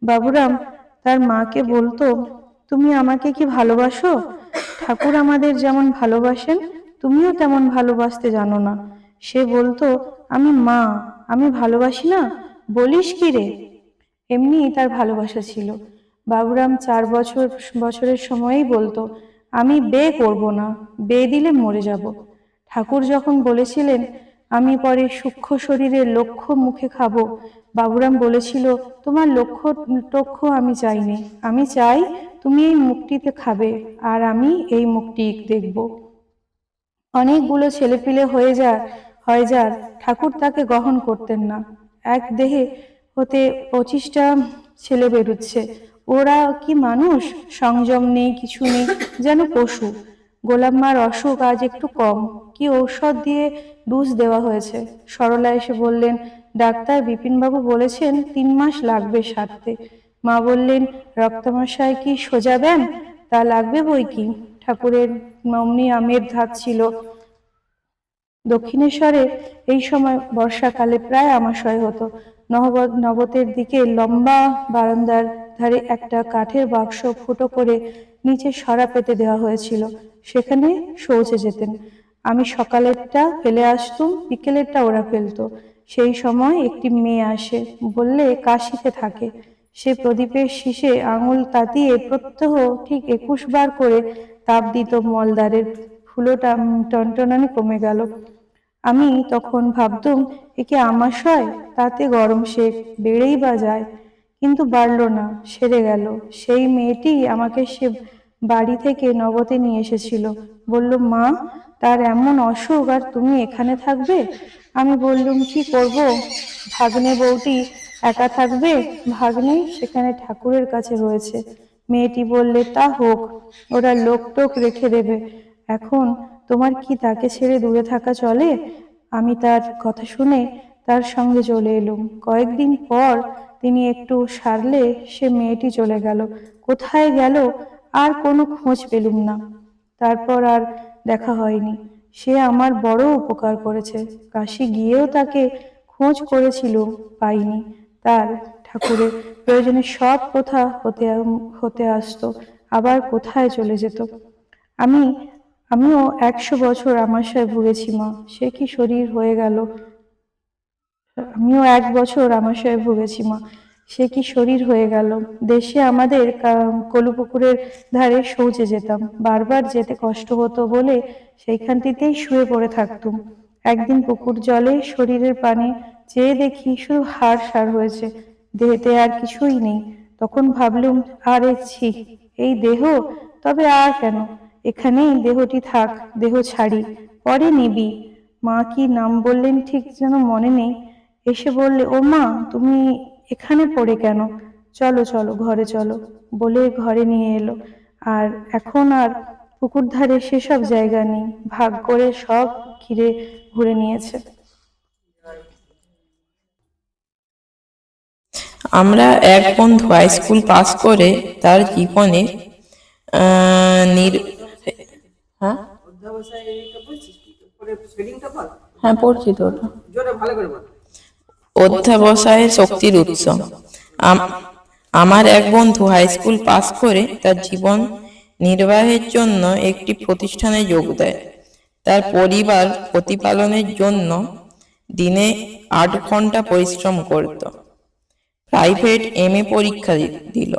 বাবুরাম তার মাকে বলতো, তুমি আমাকে কি ভালোবাসো? ঠাকুর আমাদের যেমন ভালোবাসেন, তুমিও তেমন ভালোবাসতে জানো না। সে বলতো, আমি ভালোবাসি না, বলিস কি রে? এমনি তার ভালোবাসা ছিল। বাবুরাম 4 বছরের সময়েই বলতো, আমি বিয়ে করব না, বিয়ে দিলে মরে যাব। ঠাকুর যখন বলেছিলেন আমি পরে সূক্ষ্ম শরীরে লক্ষ্য মুখে খাবো, বাবুরাম বলেছিল, তোমার লক্ষ্য আমি চাইনি, আমি চাই তুমি এই মুখটিতে খাবে, আর আমি এই মুখটি দেখব। অনেকগুলো ছেলেপিলে হয়ে যার ঠাকুর তাকে গ্রহণ করতেন না। এক দেহে হতে 25টা ছেলে বেরুচ্ছে, ওরা কি মানুষ? সংযম নেই, কিছু নেই, যেন পশু। গোলাম মার অসুখ আজ একটু কম, কি ঔষধ দিয়ে ডুজ দেওয়া হয়েছে। সরলা এসে বললেন, ডাক্তার বিপিনবাবু বলেছেন 3 মাস লাগবে সারতে। মা বললেন, রক্তমশায় কি সোজা ব্যায়াম? তা লাগবে বই কি। ঠাকুরের অমনি আমের ধাত ছিল। দক্ষিণেশ্বরে এই সময় বর্ষাকালে প্রায় আমাশয় হতো। নবতের দিকে লম্বা বারান্দার ধারে একটা কাঠের বাক্স ফুটো করে নিচে সরা পেতে দেওয়া হয়েছিল, সেখানে শৌচে যেতেন। আমি সকালেরটা ফেলে আসতুম, বিকেলেরটা ওরা ফেলতো। সেই সময় একটি মেয়ে আসে, বললে কাশিতে থাকে। সে প্রদীপের শীষে আঙুল তাতিয়ে প্রত্যহ ঠিক 21 বার করে তাপ দিত। মলদ্বারের ফুলোটা টনটনানি কমে গেল। আমি তখন ভাবতুম, একে আমাশয়, তাতে গরম শেক বেড়েই বা যায়, কিন্তু বাড়ল না, সেরে গেল। সেই মেয়েটি আমাকে সে বাড়ি থেকে নবতে নিয়ে এসেছিল। বলল, মা, তার এমন অসুখ আর তুমি এখানে থাকবে? আমি বললুম, কি করব, ভাগ্নে বউটি একা থাকবে। ভাগ্নে সেখানে ঠাকুরের কাছে রয়েছে। মেয়েটি বললে, তা হোক, ওরা লোক টোক রেখে দেবে। এখন তোমার কি তাকে ছেড়ে দূরে থাকা চলে? আমি তার কথা শুনে তার সঙ্গে চলে এলুম। কয়েকদিন পর তিনি একটু সারলে সে মেয়েটি চলে গেল। কোথায় গেল আর কোনো খোঁজ পেলুম না। তারপর আর দেখা হয়নি। সে আমার বড় উপকার করেছে। কাশি গিয়েও তাকে খোঁজ করেছিল, পাইনি। তার ঠাকুরের প্রয়োজনে সব কথা হতে আসতো, আবার কোথায় চলে যেত। আমিও 100 বছর আমাশয় ভুগেছি মা, সে কি শরীর হয়ে গেল। আমিও 1 বছর আমাশয়ে ভুগেছি মা, সে কি শরীর হয়ে গেল। দেশে আমাদের কলুপুকুরের ধারে শৌচে যেতাম। বারবার যেতে কষ্ট হতো বলে সেইখানটিতেই শুয়ে পড়ে থাকতুম। একদিন পুকুর জলে শরীরের পানে চেয়ে দেখি শুধু হাড় সার হয়েছে, দেহেতে আর কিছুই নেই। তখন ভাবলুম, আরে ছি, এই দেহ, তবে আর কেন, এখানেই দেহটি থাক, দেহ ছাড়ি, পরে নিবি। মা কি নাম বললেন ঠিক যেন মনে নেই। এসে বললে, ও মা, তুমি এখানে পড়ে কেন? চলো চলো, ঘরে চলো, বলে ঘরে নিয়ে এলো। আর এখন আর পুকুর ধারে সেসব জায়গা নেই, ভাগ করে সব ঘুরে নিয়েছে। আমরা এক বন্ধু হাই স্কুল পাস করে তার জীবনে হ্যাঁ হ্যাঁ পড়ছি তো ওটা। অধ্যাবসায়ের শক্তির উৎস। আমার এক বন্ধু হাই স্কুল পাস করে তার জীবন নির্বাহের জন্য একটি প্রতিষ্ঠানে যোগ দেয়। তার পরিবার প্রতিপালনের জন্য দিনে 8 ঘন্টা পরিশ্রম করত। প্রাইভেট MA পরীক্ষা দিল।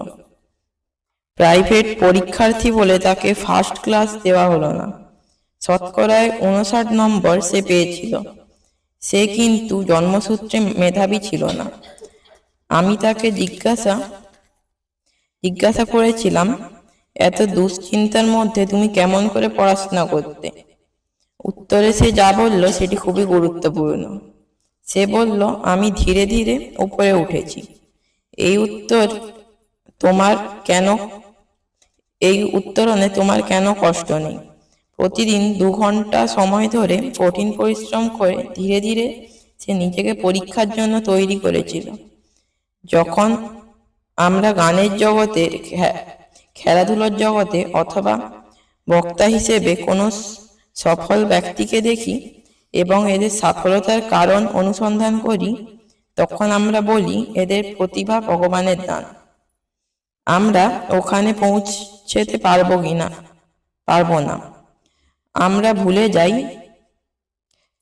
প্রাইভেট পরীক্ষার্থী বলে তাকে ফার্স্ট ক্লাস দেওয়া হলো না। শতকরায় 59 নম্বর সে পেয়েছিল। সে কিন্তু জন্মসূত্রে মেধাবী ছিল না। আমি তাকে জিজ্ঞাসা করেছিলাম, এত দুশ্চিন্তার মধ্যে তুমি কেমন করে পড়াশোনা করতে? উত্তরে সে যা বলল সেটি খুবই গুরুত্বপূর্ণ। সে বলল, আমি ধীরে ধীরে উপরে উঠেছি। এই উত্তরণে তোমার কেন কষ্ট নেই? প্রতিদিন 2 ঘন্টা সময় ধরে কঠিন পরিশ্রম করে ধীরে ধীরে সে নিজেকে পরীক্ষার জন্য তৈরি করেছিল। যখন আমরা গানের জগতে, খেলাধুলার জগতে অথবা বক্তা হিসেবে কোনো সফল ব্যক্তিকে দেখি এবং এদের সফলতার কারণ অনুসন্ধান করি, তখন আমরা বলি এদের প্রতিভা ভগবানের দান। আমরা ওখানে পৌঁছতে পারবো না। আমরা ভুলে যাই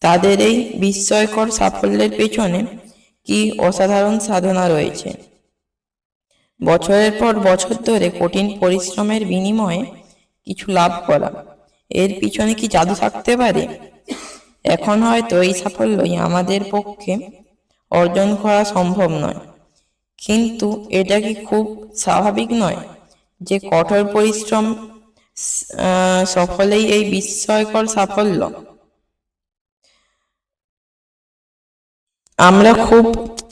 তাদের এই বিস্ময়কর সাফল্যের পেছনে কি অসাধারণ সাধনা রয়েছে। বছরের পর বছর ধরে কঠিন পরিশ্রমের বিনিময়ে কিছু লাভ করা, এর পিছনে কি জাদু থাকতে পারে? এখন হয়তো এই সাফল্যই আমাদের পক্ষে অর্জন করা সম্ভব নয়, কিন্তু এটা কি খুব স্বাভাবিক নয় যে কঠোর পরিশ্রম সফলেই এই বিস্ময়কর সাফল্য? আমরা খুব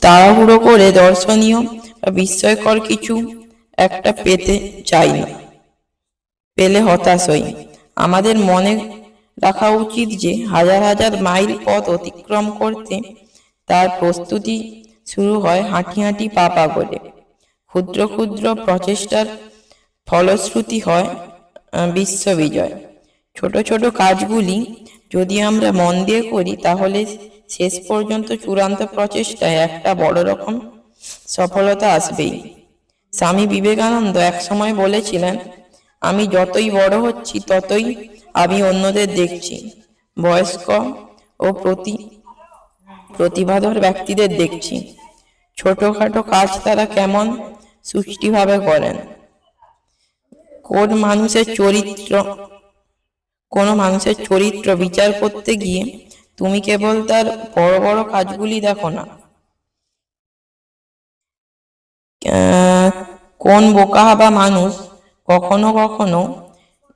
তাড়াহুড়ো করে দর্শনীয় বা বিস্ময়কর কিছু একটা পেতে চাই না, পেলে হতাশ হই। আমাদের মনে রাখা উচিত যে হাজার হাজার মাইল পথ অতিক্রম করতে তার প্রস্তুতি শুরু হয় হাঁটি হাঁটি পা পা করে। ক্ষুদ্র ক্ষুদ্র প্রচেষ্টার ফলশ্রুতি হয় বিশ্ববিজয়। ছোট ছোট কাজগুলি যদি আমরা মন দিয়ে করি, তাহলে শেষ পর্যন্ত চূড়ান্ত প্রচেষ্টায় একটা বড় রকম সফলতা আসবেই। স্বামী বিবেকানন্দ এক সময় বলেছিলেন, আমি যতই বড় হচ্ছি ততই আমি অন্যদের দেখছি, বয়স্ক ও প্রতিভাধর ব্যক্তিদের দেখছি। ছোটখাটো কাজ তারা কেমন সুষ্ঠুভাবে করেন। কোনো মানুষের চরিত্র বিচার করতে গিয়ে তুমি কেবল তার বড় বড় কাজগুলি দেখো না। কোন বোকাহাবা মানুষ কখনো কখনো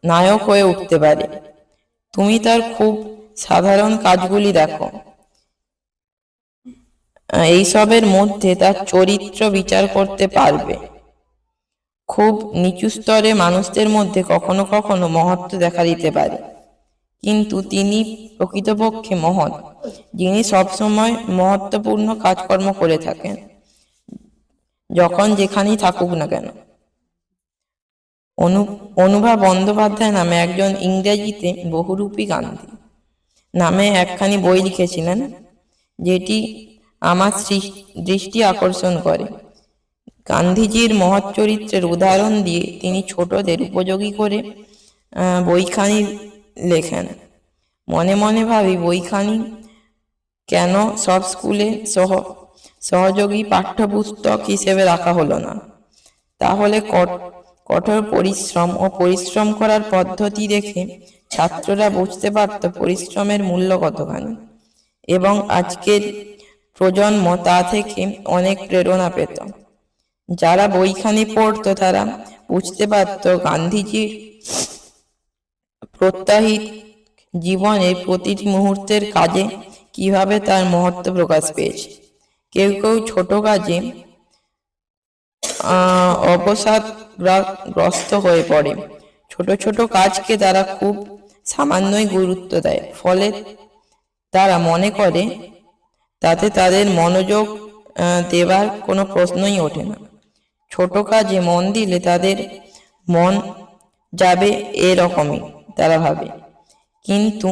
নায়ক হয়ে উঠতে পারে, তুমি তার খুব সাধারণ কাজগুলি দেখো। এইসবের মধ্যে তার চরিত্র বিচার করতে পারবে। খুব নিচু স্তরে মানুষদের মধ্যে কখনো কখনো মহত্ব দেখা দিতে পারে, কিন্তু তিনি প্রকৃতপক্ষে মহৎ, যিনি সবসময় মহত্বপূর্ণ কাজকর্ম করে থাকেন, যখন যেখানেই থাকুক না কেন। অনুভা বন্দ্যোপাধ্যায় নামে একজন ইংরেজিতে বহুরূপী গান্ধী নামে একখানি বই লিখেছিলেন, যেটি আমার দৃষ্টি আকর্ষণ করে। গান্ধীজির মহৎ চরিত্রের উদাহরণ দিয়ে তিনি ছোটদের উপযোগী করে বইখানি লেখেন। মনে মনে ভাবি, বইখানি কেন সব স্কুলে সহযোগী পাঠ্যপুস্তক হিসেবে রাখা হলো না? তাহলে কঠোর পরিশ্রম ও পরিশ্রম করার পদ্ধতি দেখে ছাত্ররা বুঝতে পারত পরিশ্রমের মূল্য কতখানি, এবং আজকের প্রজন্ম তা থেকে অনেক প্রেরণা পেত। যারা বইখানি পড়তো তারা বুঝতে পারত গান্ধীজির প্রত্যাহিত জীবনের প্রতিটি মুহূর্তের কাজে কিভাবে তার মহত্ব প্রকাশ পেয়েছে। কেউ কেউ ছোট কাজে অবসাদগ্রস্ত হয়ে পড়ে। ছোট ছোট কাজকে তারা খুব সামান্যই গুরুত্ব দেয়, ফলে তারা মনে করে তাতে তাদের মনোযোগ দেবার কোনো প্রশ্নই ওঠে না। ছোট কাজে মন দিলে তাদের মন যাবে এরকমই তারা ভাবে, কিন্তু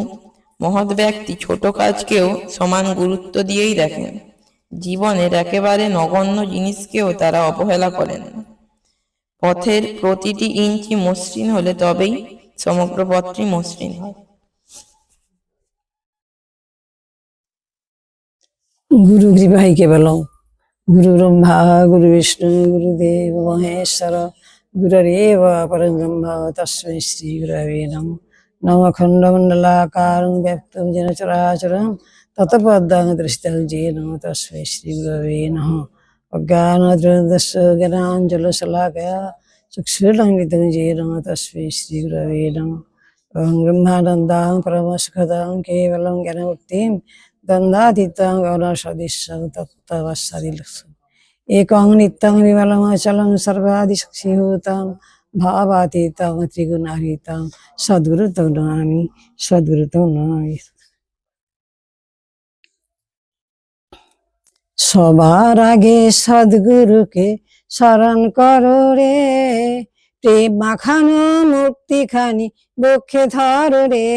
মহৎ ব্যক্তি ছোট কাজকেও সমান গুরুত্ব দিয়েই দেখেন। জীবনের একেবারে নগণ্য জিনিসকেও তারা অবহেলা করেন না। পথের প্রতিটি ইঞ্চি মসৃণ হলে তবেই সমগ্র পথটি মসৃণ হয়। গুরু কৃপাই কেবলম, গুরু ব্রহ্মা গুরু বিষ্ণু গুরুদেব মহেশ্বর, গুরুরেব পরম ব্রহ্ম তস্মৈ শ্রী গুরবে নমঃ। নম খণ্ডমণ্ডলাকারং ব্যক্তং যেন চরাচরং ততপদাং দৃষ্টং যেন তস্মৈ শ্রী গুরবে নমঃ। অজ্ঞানতিমিরন্ধস্য জ্ঞানাঞ্জলশলাকয়া চক্ষুর্লঙ্ঘিतं যেন তস্মৈ শ্রী গুরবে নমঃ। ওম ব্রহ্মানন্দাং পরমসুখদাং কেবলং জ্ঞানমূর্তিং দ্বন্দ্বাতীতাং গৌরসদৃশং তত্ত্ববৎসাদিলক্ষ্যং একং নিত্যং বিমলমচলং সর্বাদিশক্তিভূতং ভাবাতীতং ত্রিগুণাতীতং সদ্গুরুতং নমামি, সদ্গুরুতং নমামি। সবার আগে সদ্গুরুকে স্মরণ করো রে, প্রেম মাখানো মুক্তিখানি বক্ষে ধরো রে।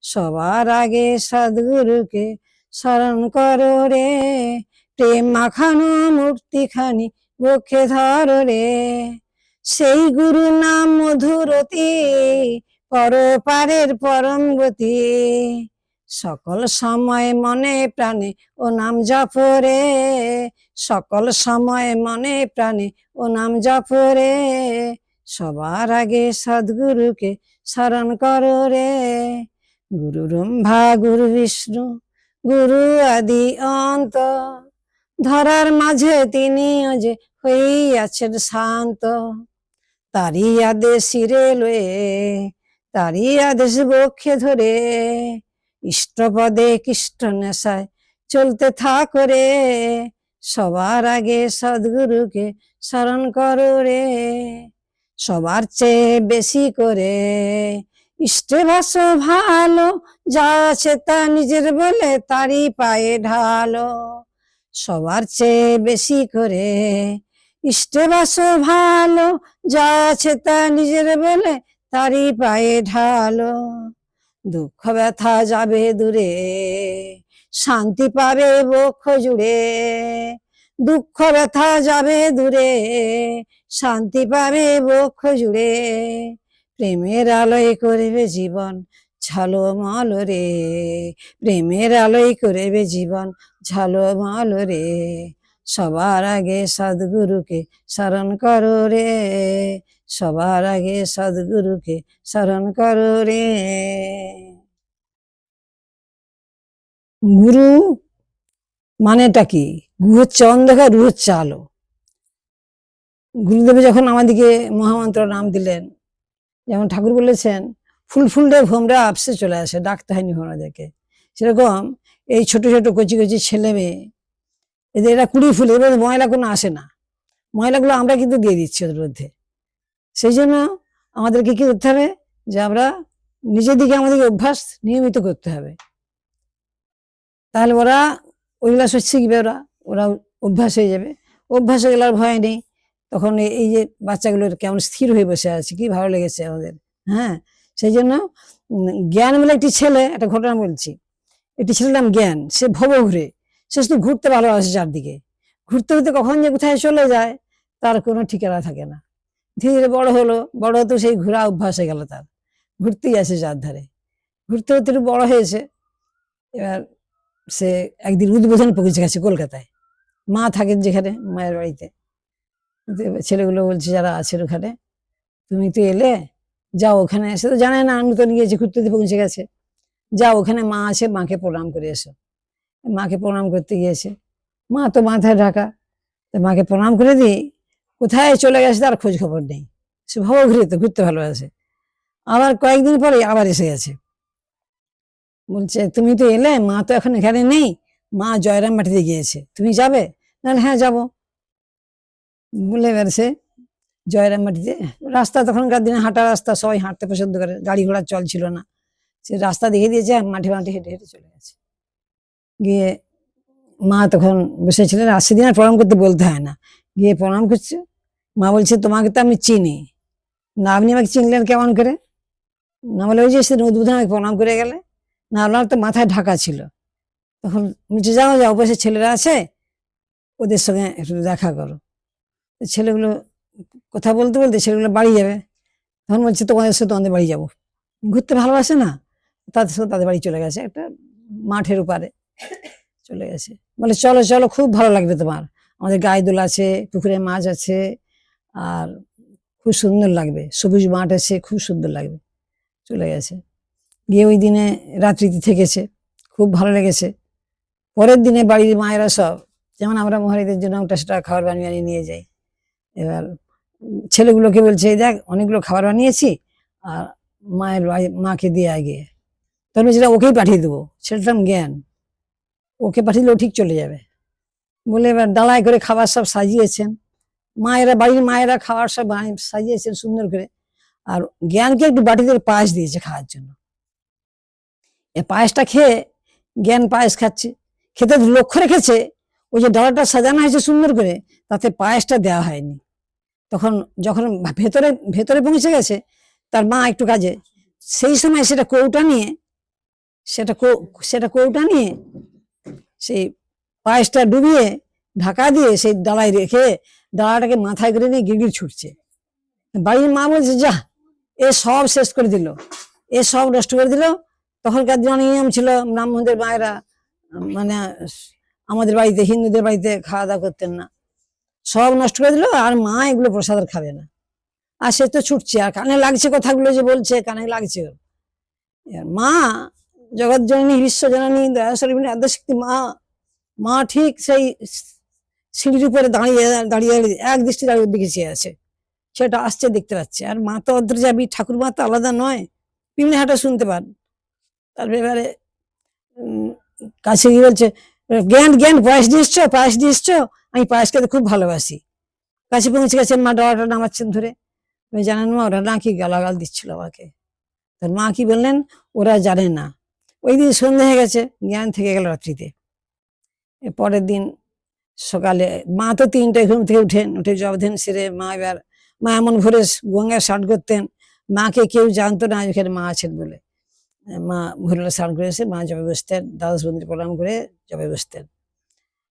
সবার আগে সদ্গুরুকে স্মরণ করো রে, প্রেম মাখানো মূর্তিখানি বক্ষে ধরো রে। সেই গুরু নাম মধুরতি, পরপারের পরম গতি। সকল সময় মনে প্রাণে ও নাম জপ রে, সকল সময় মনে প্রাণে ও নাম জপ রে। সবার আগে সদ্গুরুকে স্মরণ করো রে। গুরু ব্রহ্মা গুরু বিষ্ণু গুরু আদি অন্ত, ধরার মাঝে তিনি যে হইয়াছেন শান্ত। তারি আদেশ শিরে লয়ে, তারি আদেশ বক্ষে ধরে, ইষ্টপদে কৃষ্ণ নেশায় চলতে থাকো রে। সবার আগে সদ্গুরুকে স্মরণ করো রে। সবার চেয়ে বেশি করে ইষ্টে ভাষ ভালো, যা আছে তা নিজের বলে তারই পায়ে ঢালো। সবার চেয়ে বেশি করে ইষ্টে ভাষ ভালো, যা আছে তা নিজের বলে তারই পায়ে ঢালো। দুঃখ ব্যথা যাবে দূরে, শান্তি পাবে বক্ষ জুড়ে। দুঃখ ব্যথা যাবে দূরে, শান্তি পাবে বক্ষ জুড়ে। প্রেমের আলোয় করবে জীবন ঝলমল রে, প্রেমের আলোয় করবে জীবন ঝলমল রে। সবার আগে সদ্গুরুকে স্মরণ করো রে, সবার আগে সদ্গুরুকে স্মরণ করো রে। গুরু মানেটা কি? গুরু হচ্ছে অন্ধকার, রু হচ্ছে আলো। গুরুদেব যখন আমাদেরকে মহামন্ত্র নাম দিলেন, যেমন ঠাকুর বলেছেন ফুল ফুলরে ভোমরা আপসে চলে আসে, ডাকতে হয়নি ভোমরাদেরকে। সেরকম এই ছোট ছোট কচি কচি ছেলে মেয়ে, এদের এরা কুড়ি ফুল, এবার ময়লা কোনো আসে না, ময়লাগুলো আমরা কিন্তু দিয়ে দিচ্ছি ওদের মধ্যে। সেই জন্য আমাদেরকে কি করতে হবে, যে আমরা নিজের দিকে আমাদেরকে অভ্যাস নিয়মিত করতে হবে, তাহলে ওরা ওইগুলা শিখবে, ওরা ওরা অভ্যাস হয়ে যাবে। অভ্যাস হয়ে গেলে আর ভয় নেই। তখন এই যে বাচ্চাগুলো কেমন স্থির হয়ে বসে আছে, কি ভালো লেগেছে আমাদের। হ্যাঁ, সেই জন্য জ্ঞান বলে একটি ছেলে, একটা ঘটনা বলছি। একটি ছেলের নাম জ্ঞান, সে ভব ঘুরে, সে শুধু ঘুরতে ভালোবাসে চারদিকে। ঘুরতে ঘুরতে কখন যে কোথায় চলে যায় তার কোনো ঠিকানা থাকে না। ধীরে ধীরে বড় হলো, বড় হতে সেই ঘোরা অভ্যাস হয়ে গেল তার, ঘুরতেই আসে চারধারে। ঘুরতে ঘুরতে একটু বড় হয়েছে, এবার সে একদিন উদ্বোধন পৌঁছে গেছে কলকাতায়। মা থাকেন যেখানে, মায়ের বাড়িতে। ছেলেগুলো বলছে যারা আছে ওখানে, তুমি তো এলে, যাও ওখানে। সে তো জানে না নতুন গিয়েছে, ঘুরতে পৌঁছে গেছে। যাও ওখানে মা আছে, মাকে প্রণাম করে এসো। মাকে প্রণাম করতে গিয়েছে, মা তো মাথায় ঢাকা। তো মাকে প্রণাম করে দিই, কোথায় চলে গেছে তার খোঁজ খবর নেই। সে ভব ঘুরে তো ঘুরতে ভালোবাসে। আবার কয়েকদিন পরে আবার এসে গেছে, বলছে তুমি তো এলে, মা তো এখন এখানে নেই, মা জয়রাম বাটিতে গিয়েছে, তুমি যাবে? না, হ্যাঁ যাবো বলে এবার সে জয়রাম বাটিতে, রাস্তা তখনকার দিনে হাঁটা রাস্তা, সবাই হাঁটতে পছন্দ করে, গাড়ি ঘোড়ার চল ছিল না। সে রাস্তা দেখে দিয়েছে, মাঠে মাঠে হেঁটে হেঁটে চলে গেছে। গিয়ে মা তখন বসেছিলেন, আর সেদিন আর প্রণাম করতে বলতে হয় না। গিয়ে প্রণাম করছে, মা বলছে তোমাকে তো আমি চিনি না, আপনি আমাকে চিনলেন কেমন করে? না বলে ওই যে সেদিন উদ্বোধন আমাকে প্রণাম করে গেলে না, আপনার তো মাথায় ঢাকা ছিল। তখন বলছে যাও যাও, পাশে ছেলেরা আছে, ওদের সঙ্গে একটু দেখা করো। ছেলেগুলো কথা বলতে বলতে ছেলেগুলো বাড়ি যাবে, তখন বলছে তোমাদের সাথে তোমাদের বাড়ি যাবো। ঘুরতে ভালোবাসে না, তাদের সাথে তাদের বাড়ি চলে গেছে, একটা মাঠের ওপারে চলে গেছে। বলে চলো চলো, খুব ভালো লাগবে তোমার, আমাদের গায়ে দোল আছে, পুকুরে মাছ আছে, আর খুব সুন্দর লাগবে, সবুজ মাঠ আছে, খুব সুন্দর লাগবে। চলে গেছে। গিয়ে ওই দিনে রাত্রিতে থেকেছে, খুব ভালো লেগেছে। পরের দিনে বাড়ির মায়েরা সব, যেমন আমরা মহারীদের জন্য ওটা সেটা খাবার বানিয়ে বানিয়ে নিয়ে যাই। এবার ছেলেগুলোকে বলছে এই দেখ অনেকগুলো খাবার বানিয়েছি, আর মায়ের মাকে দিয়ে আগে। তখন যেটা ওকেই পাঠিয়ে দেবো, ছেলেটার জ্ঞান, ওকে পাঠিয়ে দিলে ও ঠিক চলে যাবে বলে এবার ডালায় করে খাবার সব সাজিয়েছেন। মায়েরা, বাড়ির মায়েরা খাবার সব সাজিয়েছেন সুন্দর করে। আর জ্ঞানকে একটু বাটিতে পায়েস দিয়েছে খাওয়ার জন্য। এই পায়েসটা খেয়ে জ্ঞান পায়েস খাচ্ছে, খেতে লক্ষ্য রেখেছে ওই যে ডালাটা সাজানো হয়েছে সুন্দর করে, তাতে পায়েসটা দেওয়া হয়নি। তখন যখন ভেতরে ভেতরে পৌঁছে গেছে তার মা একটু কাজে, সেই সময় সেটা কৌটা নিয়ে সেই পায়েসটা ডুবিয়ে ঢাকা দিয়ে সেই ডালায় রেখে ডালাটাকে মাথায় করে নিয়ে গিরগির ছুটছে। বাড়ির মা বলছে যা, এ সব শেষ করে দিল, এ সব নষ্ট করে দিল। তখনকার দিনে নিয়ম ছিল, ব্রাহ্মণদের মায়েরা মানে আমাদের বাড়িতে, হিন্দুদের বাড়িতে খাওয়া দাওয়া করতেন না, সব নষ্ট করে দিল। আর মা এগুলো প্রসাদ খাবে না, আর সে তো ছুটছে, আর কানে লাগছে কথাগুলো যে বলছে, কানে লাগছে। মা জগৎ জননী বিশ্বজননী দয়াস্বরূপিণী আদ্যশক্তি মা, মা ঠিক সেই সিঁড়ির উপরে দাঁড়িয়ে দাঁড়িয়ে এক দৃষ্টি দাঁড়িয়ে দিকে চেয়ে আছে, সেটা আসছে দেখতে পাচ্ছে। আর মা তো অন্তর্যামী, ঠাকুর মা তো আলাদা নয়, পিমনি হাঁটা শুনতে পান। তারপরে এবারে কাছে গিয়ে বলছে জ্ঞান জ্ঞান পায়েস দিয়ে এসছো, পায়েস দিয়ে এসছো, আমি পায়েস খেতে খুব ভালোবাসি। কাছে পৌঁছে গেছেন, মা ডালাটা নামাচ্ছেন ধরে। জানেন মা, ওরা নাকি গালাগাল দিচ্ছিল আমাকে। তার মা কি বললেন, ওরা জানে না। ওই দিন সন্ধ্যে হয়ে গেছে, জ্ঞান থেকে গেল রাত্রিতে। পরের দিন সকালে মা তো 3টায় ঘুম থেকে উঠে জবধান সেরে মা এমন ভোরে গঙ্গায় স্নান করতেন, মাকে কেউ জানতো না এখানে মা আছেন বলে। মা ভোরবেলা স্নান করে এসে মা জবে বসতেন, দ্বাদশ বন্ধুর প্রণাম করে জবে বসতেন।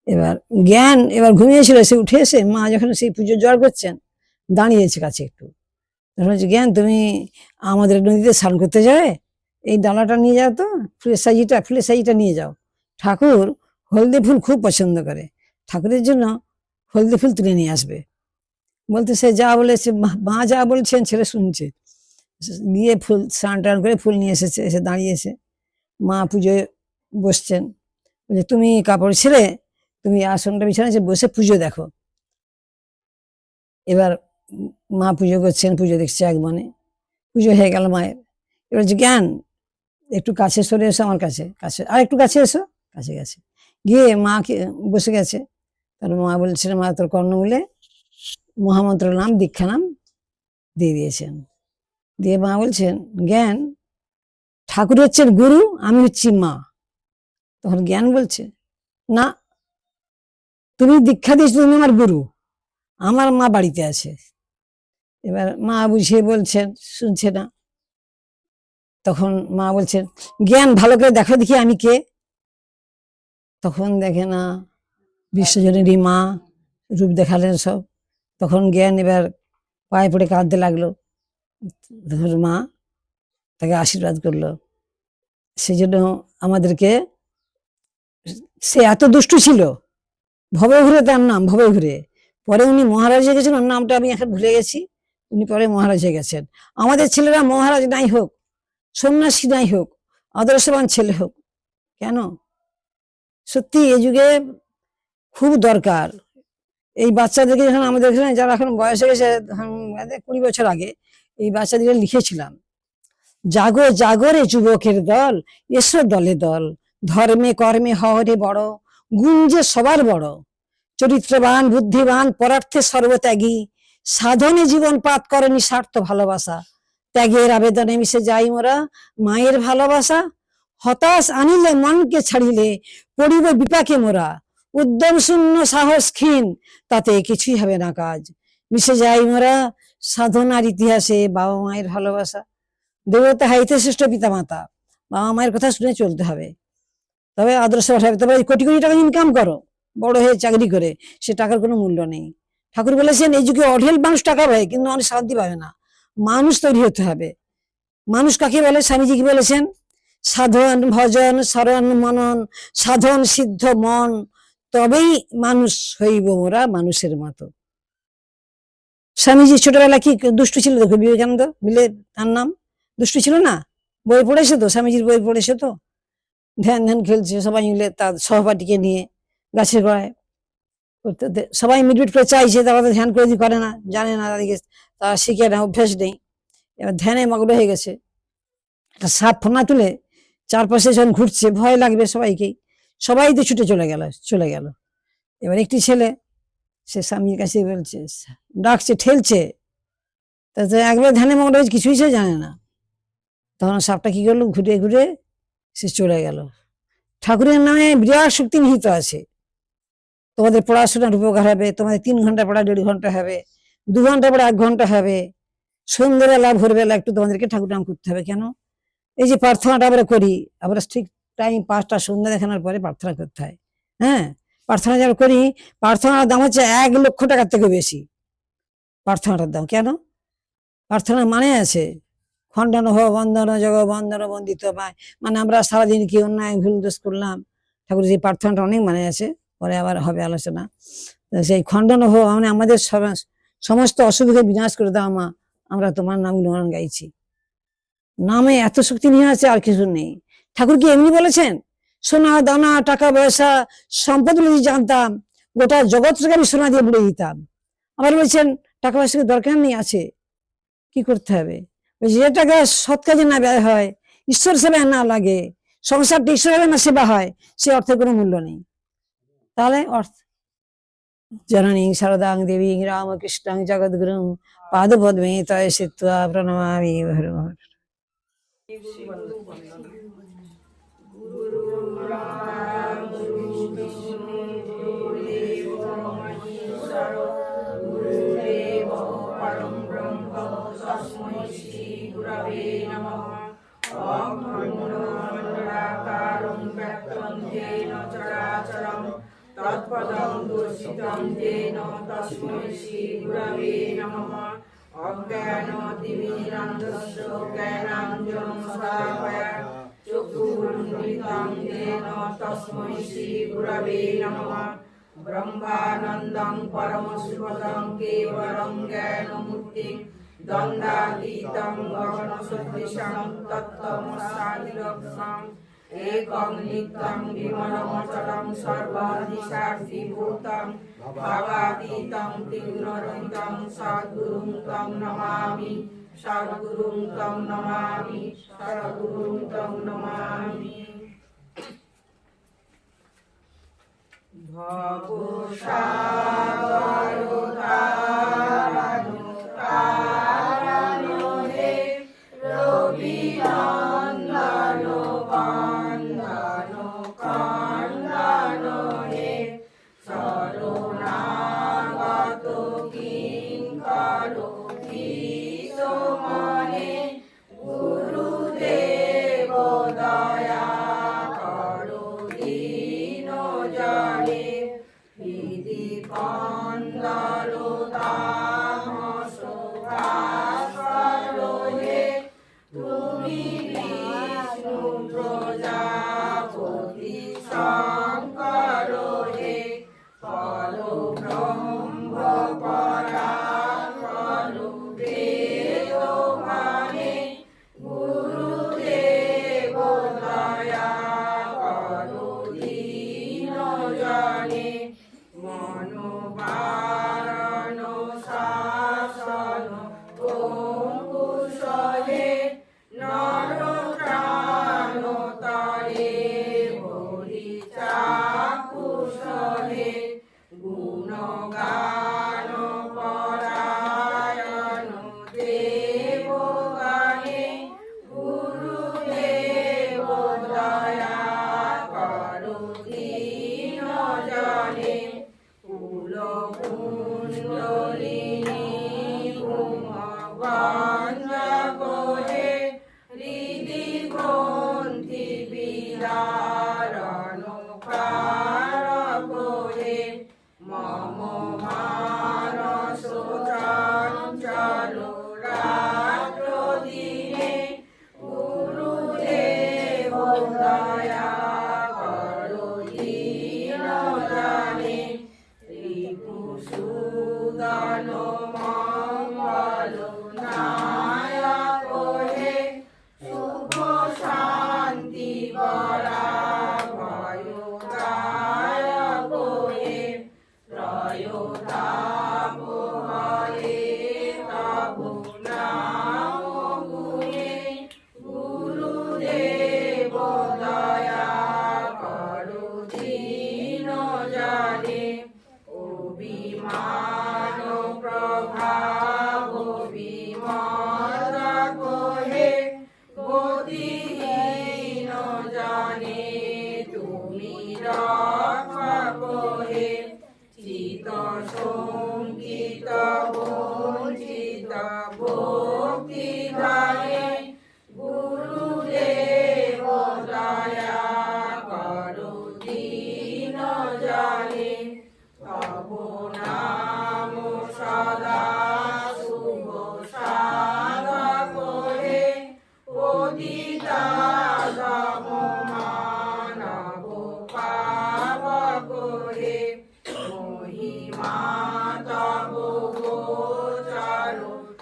এবার জ্ঞান এবার ঘুমিয়েছিল, সে উঠে এসে মা যখন সেই পুজোর জোয়ার করছেন দাঁড়িয়েছে কাছে একটু। তখন বলছে জ্ঞান তুমি আমাদের নদীতে স্নান করতে যাবে, এই ডালাটা নিয়ে যাও তো, ফুলের সাইজিটা নিয়ে যাও। ঠাকুর হলদে ফুল খুব পছন্দ করে, ঠাকুরের জন্য হলদি ফুল তুলে নিয়ে আসবে। বলতে সে যা বলেছে, মা যা বলছেন ছেলে শুনছে। গিয়ে ফুল স্নান টান করে ফুল নিয়ে এসেছে, এসে দাঁড়িয়েছে। মা পুজোয় বসছেন, বলছে তুমি কাপড় ছেড়ে তুমি আসনটা বিছানায় বসে পুজো দেখো। এবার মা পুজো করছেন, পুজো দেখছে এক মনে। পুজো হয়ে গেল মায়ের। এবার যে জ্ঞান একটু কাছে সরে এসো আমার কাছে, আর একটু কাছে এসো। কাছে গেছে, গিয়ে মাকে বসে গেছে। তার মা বলছিল, মা তোর কর্ণমূলে মহামন্ত্র নাম দীক্ষা নাম দিয়ে দিয়েছেন। দিয়ে মা বলছেন, জ্ঞান ঠাকুর হচ্ছেন গুরু, আমি হচ্ছি মা। তখন জ্ঞান বলছে, না, তুমি দীক্ষা দিয়েছো, তুমি আমার গুরু, আমার মা বাড়িতে আছে। এবার মা বুঝিয়ে বলছেন, শুনছে না। তখন মা বলছেন, জ্ঞান ভালো করে দেখো দেখি আমি কে। তখন দেখে না, বিশ্বজনেরই মা রূপ দেখালেন সব। তখন জ্ঞান এবার পায়ে পড়ে কাঁদতে লাগলো। তখন মা তাকে আশীর্বাদ করলো। সেই জন্য আমাদেরকে, সে এত দুষ্টু ছিল, ভবে ঘুরে তার নাম, ভবে ঘুরে। পরে উনি মহারাজ হয়ে গেছেন, ওর নামটা আমি এখন ভুলে গেছি। উনি পরে মহারাজ হয়ে গেছেন। আমাদের ছেলেরা মহারাজ নাই হোক, সন্ন্যাসী নাই হোক, আদর্শবান ছেলে হোক, কেন? সত্যি এই যুগে খুব দরকার। এই বাচ্চাদেরকে যখন আমাদের এখানে যারা এখন বয়স হয়ে গেছে, 20 বছর আগে এই বাচ্চাদেরকে লিখেছিলাম, জাগো জাগো রে যুবকের দল, এসো দলে দল, ধর্মে কর্মে হরে বড়, গুণ যে সবার বড়, চরিত্রবান বুদ্ধিমান পরার্থে সর্বত্যাগী, সাধনে জীবন পাত করে নিঃস্বার্থ ভালোবাসা, ত্যাগের আবেদনে মিশে যাই মোরা মায়ের ভালোবাসা, হতাশ আনিলে মনকে ছাড়িলে পড়িব বিপাকে মোরা, উদ্যম শূন্য সাহস ক্ষীণ তাতে কিছুই হবে না কাজ, মিশে যাই মোরা সাধনার ইতিহাসে বাবা মায়ের ভালোবাসা। দেবতা হাইতে শ্রেষ্ঠ পিতা মাতা, বাবা মায়ের কথা শুনে চলতে হবে, তবে আদর্শ হবে। তবে কোটি কোটি টাকা ইনকাম করো, বড় হয়ে চাকরি করে, সে টাকার কোনো মূল্য নেই। ঠাকুর বলেছেন, এই যুগে অঢেল মানুষ টাকা পায় কিন্তু অনেক শান্তি পাবে না। মানুষ তৈরি হতে হবে। মানুষ কাকে বলে? স্বামীজি কি বলেছেন? সাধন ভজন শরণ মনন, সাধন সিদ্ধ মন, তবেই মানুষ হইব মোরা মানুষের মতো। স্বামীজি ছোটবেলা কি দুষ্টু ছিল? দেখো বিবেকানন্দ মিলে তার নাম, দুষ্টু ছিল না? বই পড়েছে তো, স্বামীজির বই পড়েছে তো। ধ্যান ধ্যান খেলছে সবাই মিলে তার সহপাঠীকে নিয়ে গাছের গোড়ায়। সবাই মিটমিট করে চাইছে, তারা ধ্যান করে করে না, জানে না, তাদেরকে তারা শিখে না, অভ্যাস নেই। এবার ধ্যানে মগ্ন হয়ে গেছে। একটা সাপ ফোনা তুলে চারপাশে যখন ঘুরছে, ভয় লাগবে সবাইকেই, সবাই তো ছুটে চলে গেল। এবার একটি ছেলে, সে স্বামীর কাছে বলছে, ডাকছে, ঠেলছে, তাতে একবার ধ্যানে মগ্ন হয়েছে, কিছুই সে জানে না। তখন সাপটা কি করলো, ঘুরে ঘুরে সে চলে গেল। ঠাকুরের নামে বিরাট শক্তি নিহিত আছে। তোমাদের পড়াশোনার উপকার হবে, তোমাদের 3 ঘন্টা পড়া 1.5 ঘন্টা হবে, 2 ঘন্টা পড়া 1 ঘন্টা হবে। সন্ধ্যেবেলা ভোরবেলা একটু তোমাদেরকে ঠাকুর নাম করতে হবে। কেন? এই যে প্রার্থনাটা আমরা করি, আমরা ঠিক টাইম 5টা সন্ধ্যা দেখানোর পরে প্রার্থনা করতে হয়। হ্যাঁ, প্রার্থনা যারা করি, প্রার্থনার দাম হচ্ছে 1 লক্ষ টাকার থেকে বেশি। প্রার্থনাটার দাম কেন? প্রার্থনার মানে আছে, খণ্ডন হ বন্দন জগ বন্দন বন্দিত পায়, মানে আমরা সারাদিন কি অন্যায় ভুল দোষ করলাম, ঠাকুর যে প্রার্থনাটা অনেক মানে আছে, পরে আবার হবে আলোচনা। সেই খণ্ডন হ মানে আমাদের সমস্ত অসুবিধা বিনাশ করে দাও মা, আমরা তোমার নাম গুণগান গাইছি। নামে এত শক্তি নিয়ে আছে, আর কিছু নেই। ঠাকুর কি এমনি বলেছেন? সোনা দানা টাকা পয়সা সম্পদ যদি জানতাম, গোটা জগৎটাকে আমি সোনা দিয়ে বুড়ে দিতাম। আবার বলছেন টাকা পয়সা দরকার নেই, আছে, কি করতে হবে? যে টাকা সৎ কাজে না ব্যয় হয়, ঈশ্বর সেবায় না লাগে, সংসারটা ঈশ্বরের না সেবা হয়, সে অর্থের কোনো মূল্য নেই। তাহলে অর্থ, জননী শারদাং দেবী রামকৃষ্ণং জগদ্গুরুং পাদপদ্মে তয় সিত্ত্বা প্রণমামি ভূর্ভুঃ। তৎপদং দর্শিতং যেন তস্मै শ্রী গুরবে নমঃ। অজ্ঞানতিমিরান্ধস্য জ্ঞানাঞ্জনং শলাকয়া চক্ষুরুন্মিলিतं येन তস্मै শ্রী গুরবে নমঃ। ব্রহ্মানন্দং পরমশুভদং কেবলং জ্ঞানমূর্তিং দ্বন্দ্বাতীতং গগনসদৃশং তত্ত্বমস্যাদিলক্ষ্যং একং নিত্যং বিমলমচলং সর্বদিশার্থীভূতং ভাবাতীতং তীব্ররহিতং সদ্গুরুং ত্বং নমামি সদ্গুরুং ত্বং নমামি সদ্গুরুং ত্বং নমামি। ভবসাগরতারণো হে রবিনন্দন বন্দন কন্দন হে শরণাগত কিঙ্কর ভীতমনে গুরুদেব দয়া করো দীন জনে হৃদি কন্দর তামস ভাস্কর হে তুমি বিষ্ণু প্রজাপতি শঙ্কর হে পরব্রহ্ম পরাৎপর বেদ মানে গুরুদেব দয়া করো দীন জনে মনোবারণ শাসন কুশলে নরপ্রাণ তরে হরিচাকুশলে গুণগান পরায়ণ দেবগানে গুরুদেব দয়া করো দীন জনে কুলকুণ্ডলিনী ভূমগঞ্জগোহে হৃদি গ্রন্থি বিদারণ কারগোহে মম মানস চঞ্চল রাত্র দিনে গুরুদেব দয়া করো দীন জনে ত্রিপুসুদন মঙ্গল নায়ক হে শুভ শান্তি বরা ভয়দায়ক হে ত্রয়োতাপ হয়ে তব নাম গুণে গুরুদেব দয়া করো দীন জনে অভিমান প্রভাব বিমল গোহে গতিহীন জানে তুমি রক্ষা গোহে চিত সঙ্গীত বঞ্চিত ভক্তি গানে গুরুদেব দয়া করো দীন জনে তব নাম সদা শুভ সাধক হে পতিতাগম মানব পাবক হে মহিমা তব গোচর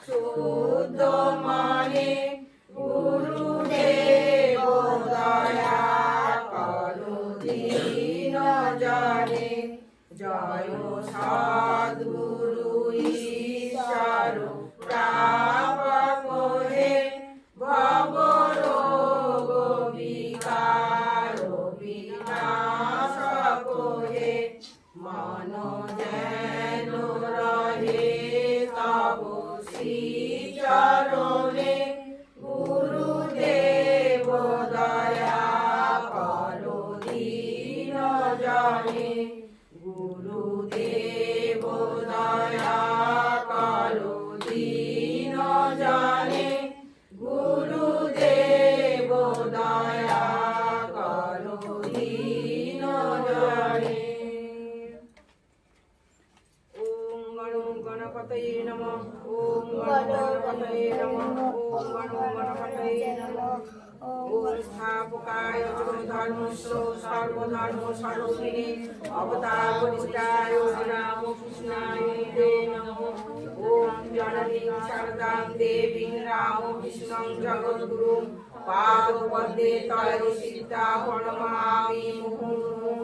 শুদ্ধ মানে গুরুদেব দয়া করো দীন জনে জয় সদ্গুরু ঈশ্বর প্রাপক হে ভব রোগ বিকার বিনাশক হে মন যেন রহে তব শ্রী চরণে গুরুদেব দয়া করো দীন জনে গুরুদেব দয়া করো দীন জনে গুরুদেব দয়া করো দীন জনে। ওম গণ গণপতয়ে নমঃ। ওম গণ গণপতয়ে নমঃ। ওম গণ গণপতয়ে নমঃ। ওম স্থাপকায় চ ধর্মস্য সর্বধর্ম স্বরূপিণী অবতার বরিষ্ঠায় রামকৃষ্ণায় তে নমঃ। ওম জননী শারদাং দেবীং রামকৃষ্ণং জগদ্গুরুং পাদপদ্মে তয় সীতা প্রণমামি মুহুর্মুহুঃ।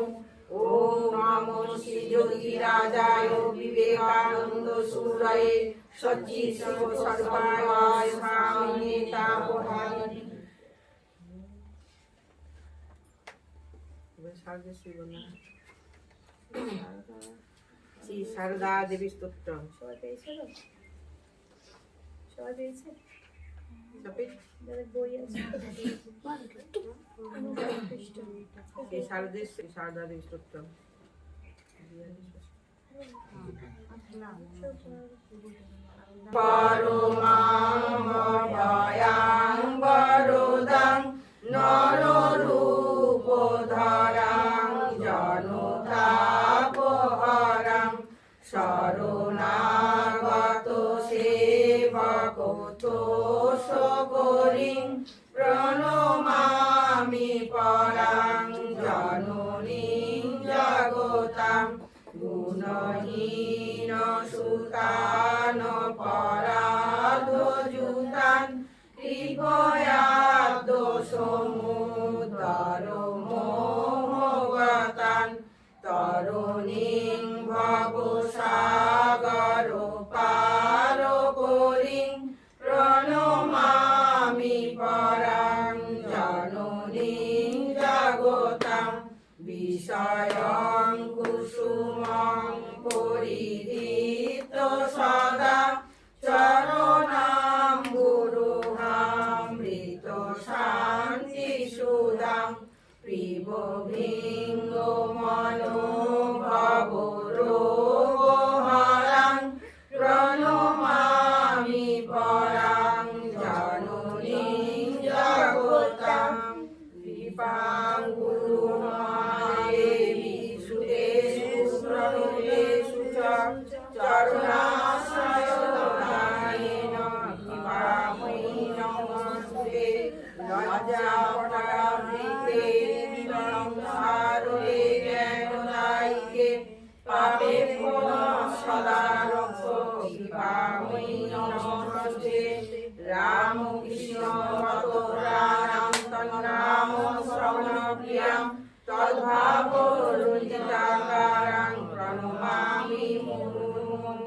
ওম নমো শ্রী জ্যোতিরাজায় বিবেকানন্দ সুরায়ে সচ্চিৎ শিব সর্বায় স্বামিনে তাপহারিণী। শ্রী শারদা দেবী স্তোত্র। শ্রী শারদা দেবী স্তোত্র। পরমাং ভয়াং বরদাং নররূপধরাং জনতাপহরাং শরণাগত সেবকতোষগরিং প্রণমামি পরাং জননীং জগতাং গুণহীন সুতান পরাধযুতান কৃপয়াদ্য সমুদর মোহগতান তরুণীং ভবসাগর পার করিং প্রণমামি পরাং জননীং জগতাং বিষয়ং কুসুমং পরিধীত সদা চরণাম্বুরুহামৃত শান্তি সুদাং প্রিবভৃঙ্গ মনোভব রোগহরাং প্রণমামি পরাং জননীং জগতাং কৃপাং গুরুমাদেবী সুদেশু প্রণবেশু চ চরণাশ্রয়দায়েন কৃপাময়ী নমস্তুতে লজ্জাপটাবৃতে সংসারে জ্ঞানদায়িকে পাপেভ্যো সদা রক্ষ কৃপাময়ী নমস্তুতে রামকৃষ্ণ ভক্তপ্রাণাং তন্নাম শ্রবণপ্রিয়াং তদ্ভাব রঞ্জিতাকারাং প্রণমামি মুহুর্মুহুঃ।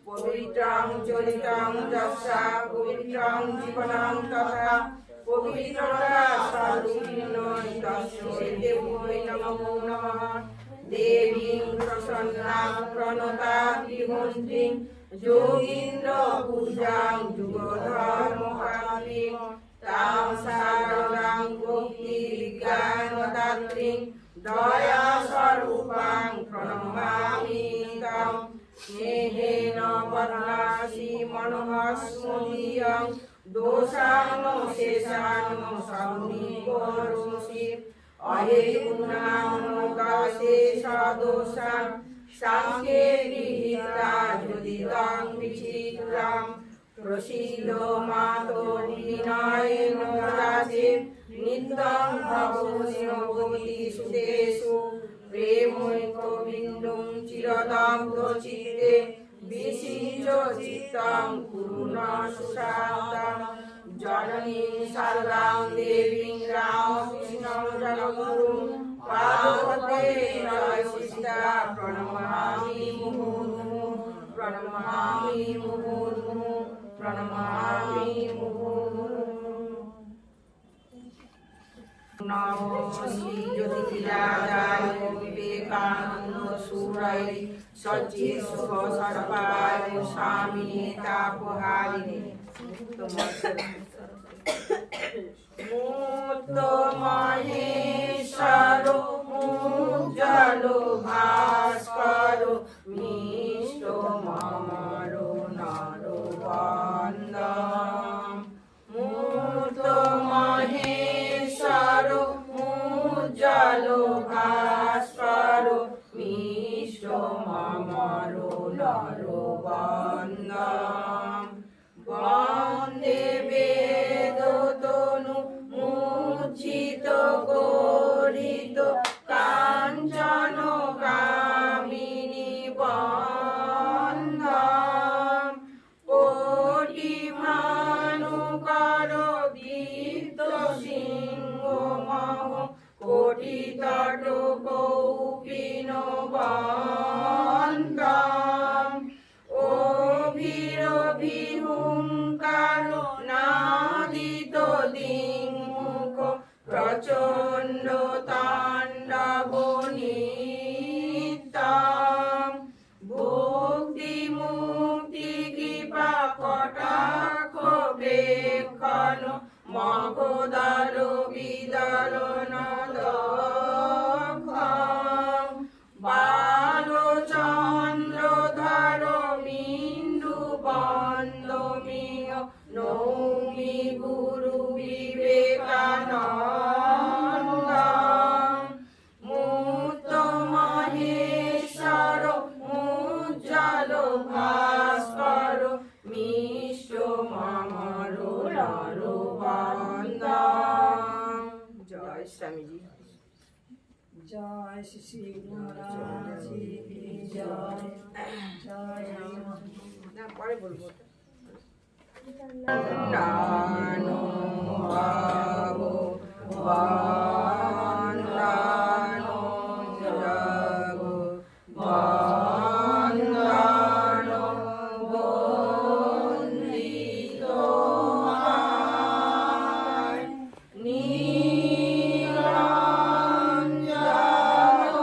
পবিত্রং চরিতং যস্যা পবিত্রং জীবনং তথা পবিত্রতা স্বরূপিণৈ তস্मै দেব্যৈ নমো নমঃ। দেবীং প্রসন্নাং প্রণতা ত্রিমন্ত্রীং যোগীন্দ্র পূজাং যুগধর্মকান্তিং তাং শারদাং ভক্তি বিজ্ঞানদাত্রীং দয়া স্বরূপাং প্রণমামি তাং। স্নেহেন বর্ণাসি মনঃস্মদীয়ং দোষাং শেষাং সন্নিকরোষি অহেতুনাং দাসে সদোষাং সাঙ্গে গৃহীতা যদিদং বিচিত্রাং প্রসীদ মাতো বিনয়েন দাসে নিত্যং ভবতি সুদেষু প্রেমৈক বিন্দুং চিরদগ্ধ চিত্তে বিসিঞ্চ চিত্তং কুরুণ সুশান্তাং। জননী শারদাং দেবীং রামকৃষ্ণং জগদ্গুরুং পাদপদ্মে নমঃ। প্রণমামি মুহুর্মুহুঃ প্রণমামি মুহুর্মুহুঃ প্রণমামি মুহুর্মুহুঃ। নমো শ্রী জ্যোতিরাজায় বিবেকানন্দ সুরায়ে সচ্চিৎ শুভ সর্বায় স্বামিনে তাপহারিণী। মুক্ত মহেশ্বর মুজ্জ্বল ভাস্কর মিষ্ট মমর নরবন্দম। মুক্ত মহেশ্বর মুজ্জ্বল ভাস্কর মিষ্ট মমর নরবন্দম। বন্দে বেদতনু বন্দম কোটি ভানু কারো দীপ্ত সিংহ মহ কোটি তট কৌপিন বন্দম অভিহুঙ্কার নাদিত দিংমুখ প্রচণ্ড তাণ্ডব নিত্যম ভক্তি মুক্তি কৃপা কটাক্ষ বেক্ষণ মগদার বিদারণ দক্ষম বালচন্দ্রধর মিন্দু বন্দমিয় নৌমি গুরু বিবেকানন্দ মুক্ত মহেশ্বর উজ্জ্বল ভাস্কর মিশ্র মামর বন্দম। জয় স্বামীজি। জয় শ্রী শ্রী মহারাজ কি জয়। জয় না পরে বলবো নানো বাবো বন্দানো জগো বন্দানো বন্দিত মায় নিরঞ্জন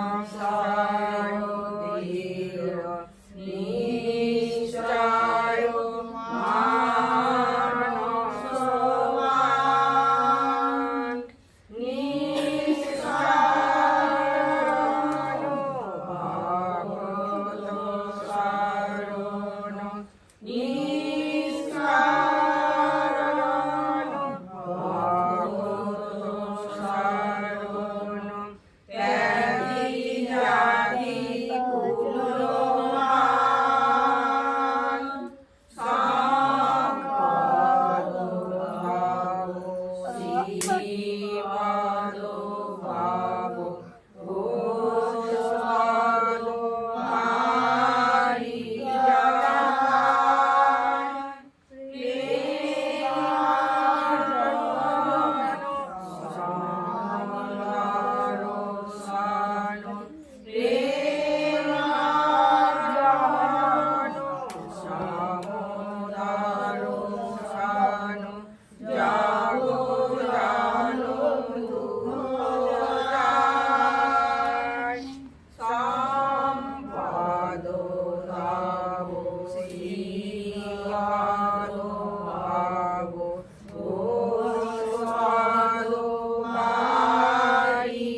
সংশয় দৃঢ় নিশ্চয় মানসমান নিশ্চয় ভগবত শরণ নিষ্কারণ ভগবত শরণ ত্যাগী জাতি কুলমান সম্পদ ভাব শ্রীমদ ভাব ঘোষপদ মারি সম্পদ ভাব শ্রীমদ ভাব ঘোষপদ মারি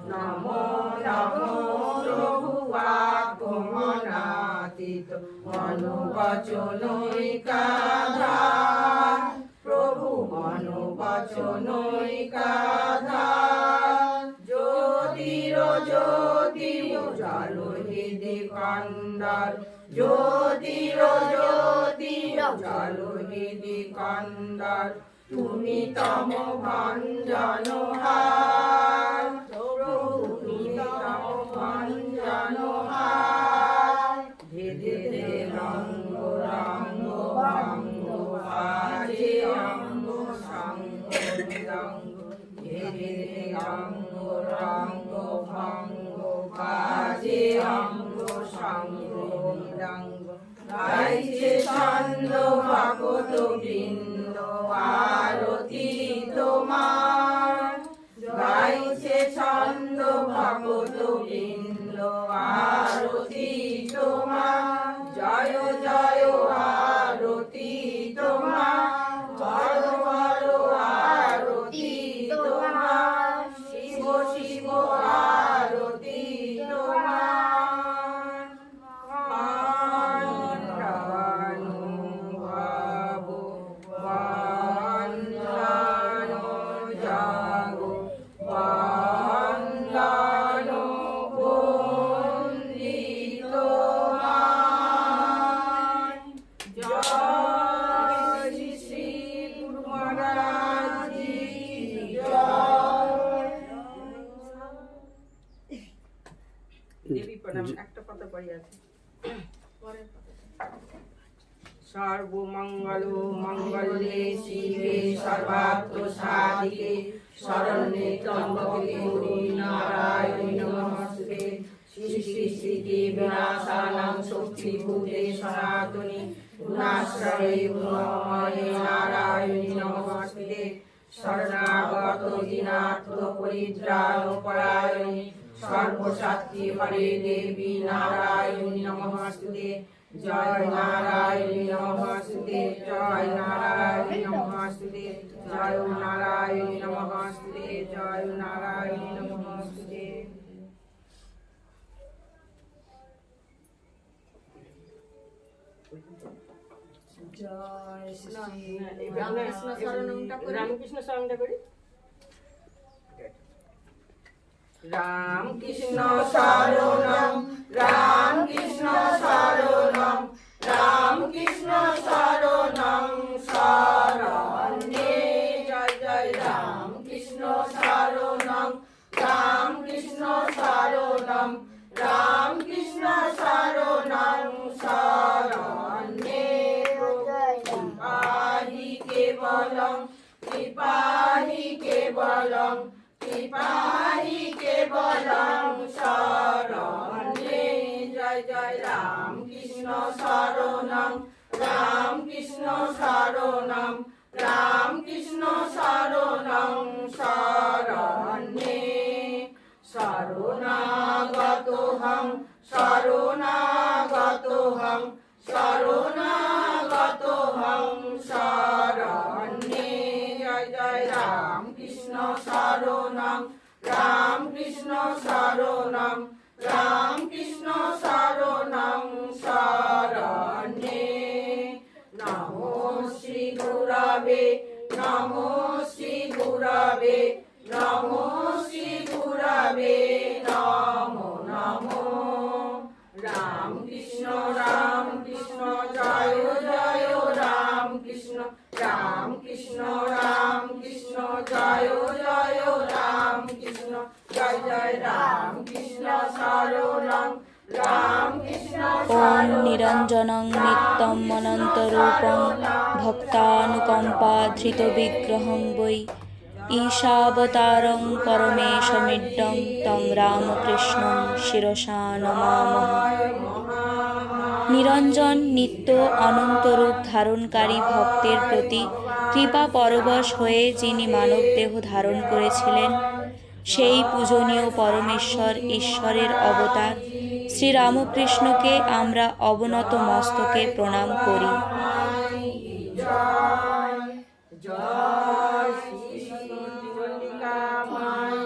নমো নমো প্রভু আগমনাতীত মনোবচন একাধার প্রভু মনোবচন একাধার জ্যোতির জ্যোতি জালো হৃদি কান্ডার জ্যোতির জ্যোতি জালো হৃদি কান্ডার তুমি তম ভঞ্জন হার তুমি তম ভঞ্জন হার ধীরে ধীরে রঙ্গ রঙ্গ ভঙ্গ বাজে অঙ্গ সঙ্গ রঙ্গ ধীরে ধীরে রঙ্গ রঙ্গ ভঙ্গ বাজে অঙ্গ সঙ্গ রঙ্গ গাইছে ছন্দ ভগত বৃন্দ আরতি তোমার গাইছে ছন্দ ভগত বৃন্দ আরতি তোমার জয় জয় আরতি তোমার বড় বড় আরতি তোমার শিব শিব আরতি তোমার ভাব বন্দন জাগো বন্দন বন্দিত জয় শ্রী শ্রী গুরু মহারাজ জি জয়। দেবী প্রণাম একটা কথা পড়ি আছে পরের কথা সর্বমঙ্গল মঙ্গলে শিবে সর্বার্থ সাধিকে শরণ্যে ত্র্যম্বকে গৌরী নারায়ণী নমস্তুতে শ্রী শ্রী শ্রীতি বিনাশানাং শক্তিভূতে সনাতনী গুণাশ্রয়ে গুণময়ে নারায়ণী নমস্তুতে শরণাগত দীনার্থ পরিত্রাণ পরায়ণী সর্বশক্তি হরে দেবী নারায়ণী নমস্তুতে জয় নারায়ণী নমস্তুতে জয় নারায়ণী নমস্তুতে জয় নারায়ণী নমস্তুতে জয় নারায়ণী নমস্তুতে। জয় শ্রী রামকৃষ্ণ শরণমটা করি রামকৃষ্ণ শরণটা করি রামকৃষ্ণ শরণম রামকৃষ্ণ শরণম রামকৃষ্ণ শরণম শরণে জয় জয় রামকৃষ্ণ শরণম শরণম রামকৃষ্ণ শরণং শরণ্যে শরণাগতোহং শরণাগতোহং শরণাগতোহং শরণ্যে জয় জয় রামকৃষ্ণ শরণং রামকৃষ্ণ শরণং রামকৃষ্ণ শরণং শরণ্যে নমো শ্রী গুরবে নমো শ্রী গুরবে নমো শ্রী গুরবে নমো নমো রামকৃষ্ণ রামকৃষ্ণ জয় জয় রামকৃষ্ণ রামকৃষ্ণ রামকৃষ্ণ জয় জয় রামকৃষ্ণ জয় জয় রামকৃষ্ণ শরণং রামকৃষ্ণ ॐ निरञ्जनं नित्यम् अनन्तरूपं भक्तानुकम्पाधृतविग्रहं वै ईशावतारं परमेशमिड्डं तं रामकृष्णं शिरसा नमामः। নিরঞ্জন নিত্য অনন্ত রূপ ধারণকারী ভক্তের প্রতি কৃপা পরবশ হয়ে যিনি মানব দেহ ধারণ করেছিলেন, সেই পূজনীয় পরমেশ্বর ঈশ্বরের অবতার শ্রীরামকৃষ্ণকে আমরা অবনত মস্তকে প্রণাম করি। জয় জয় শ্রী চন্ডিকা মাই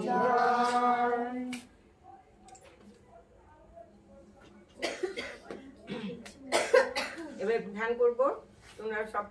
জয়। এবার ধ্যান করবো, তোমরা সব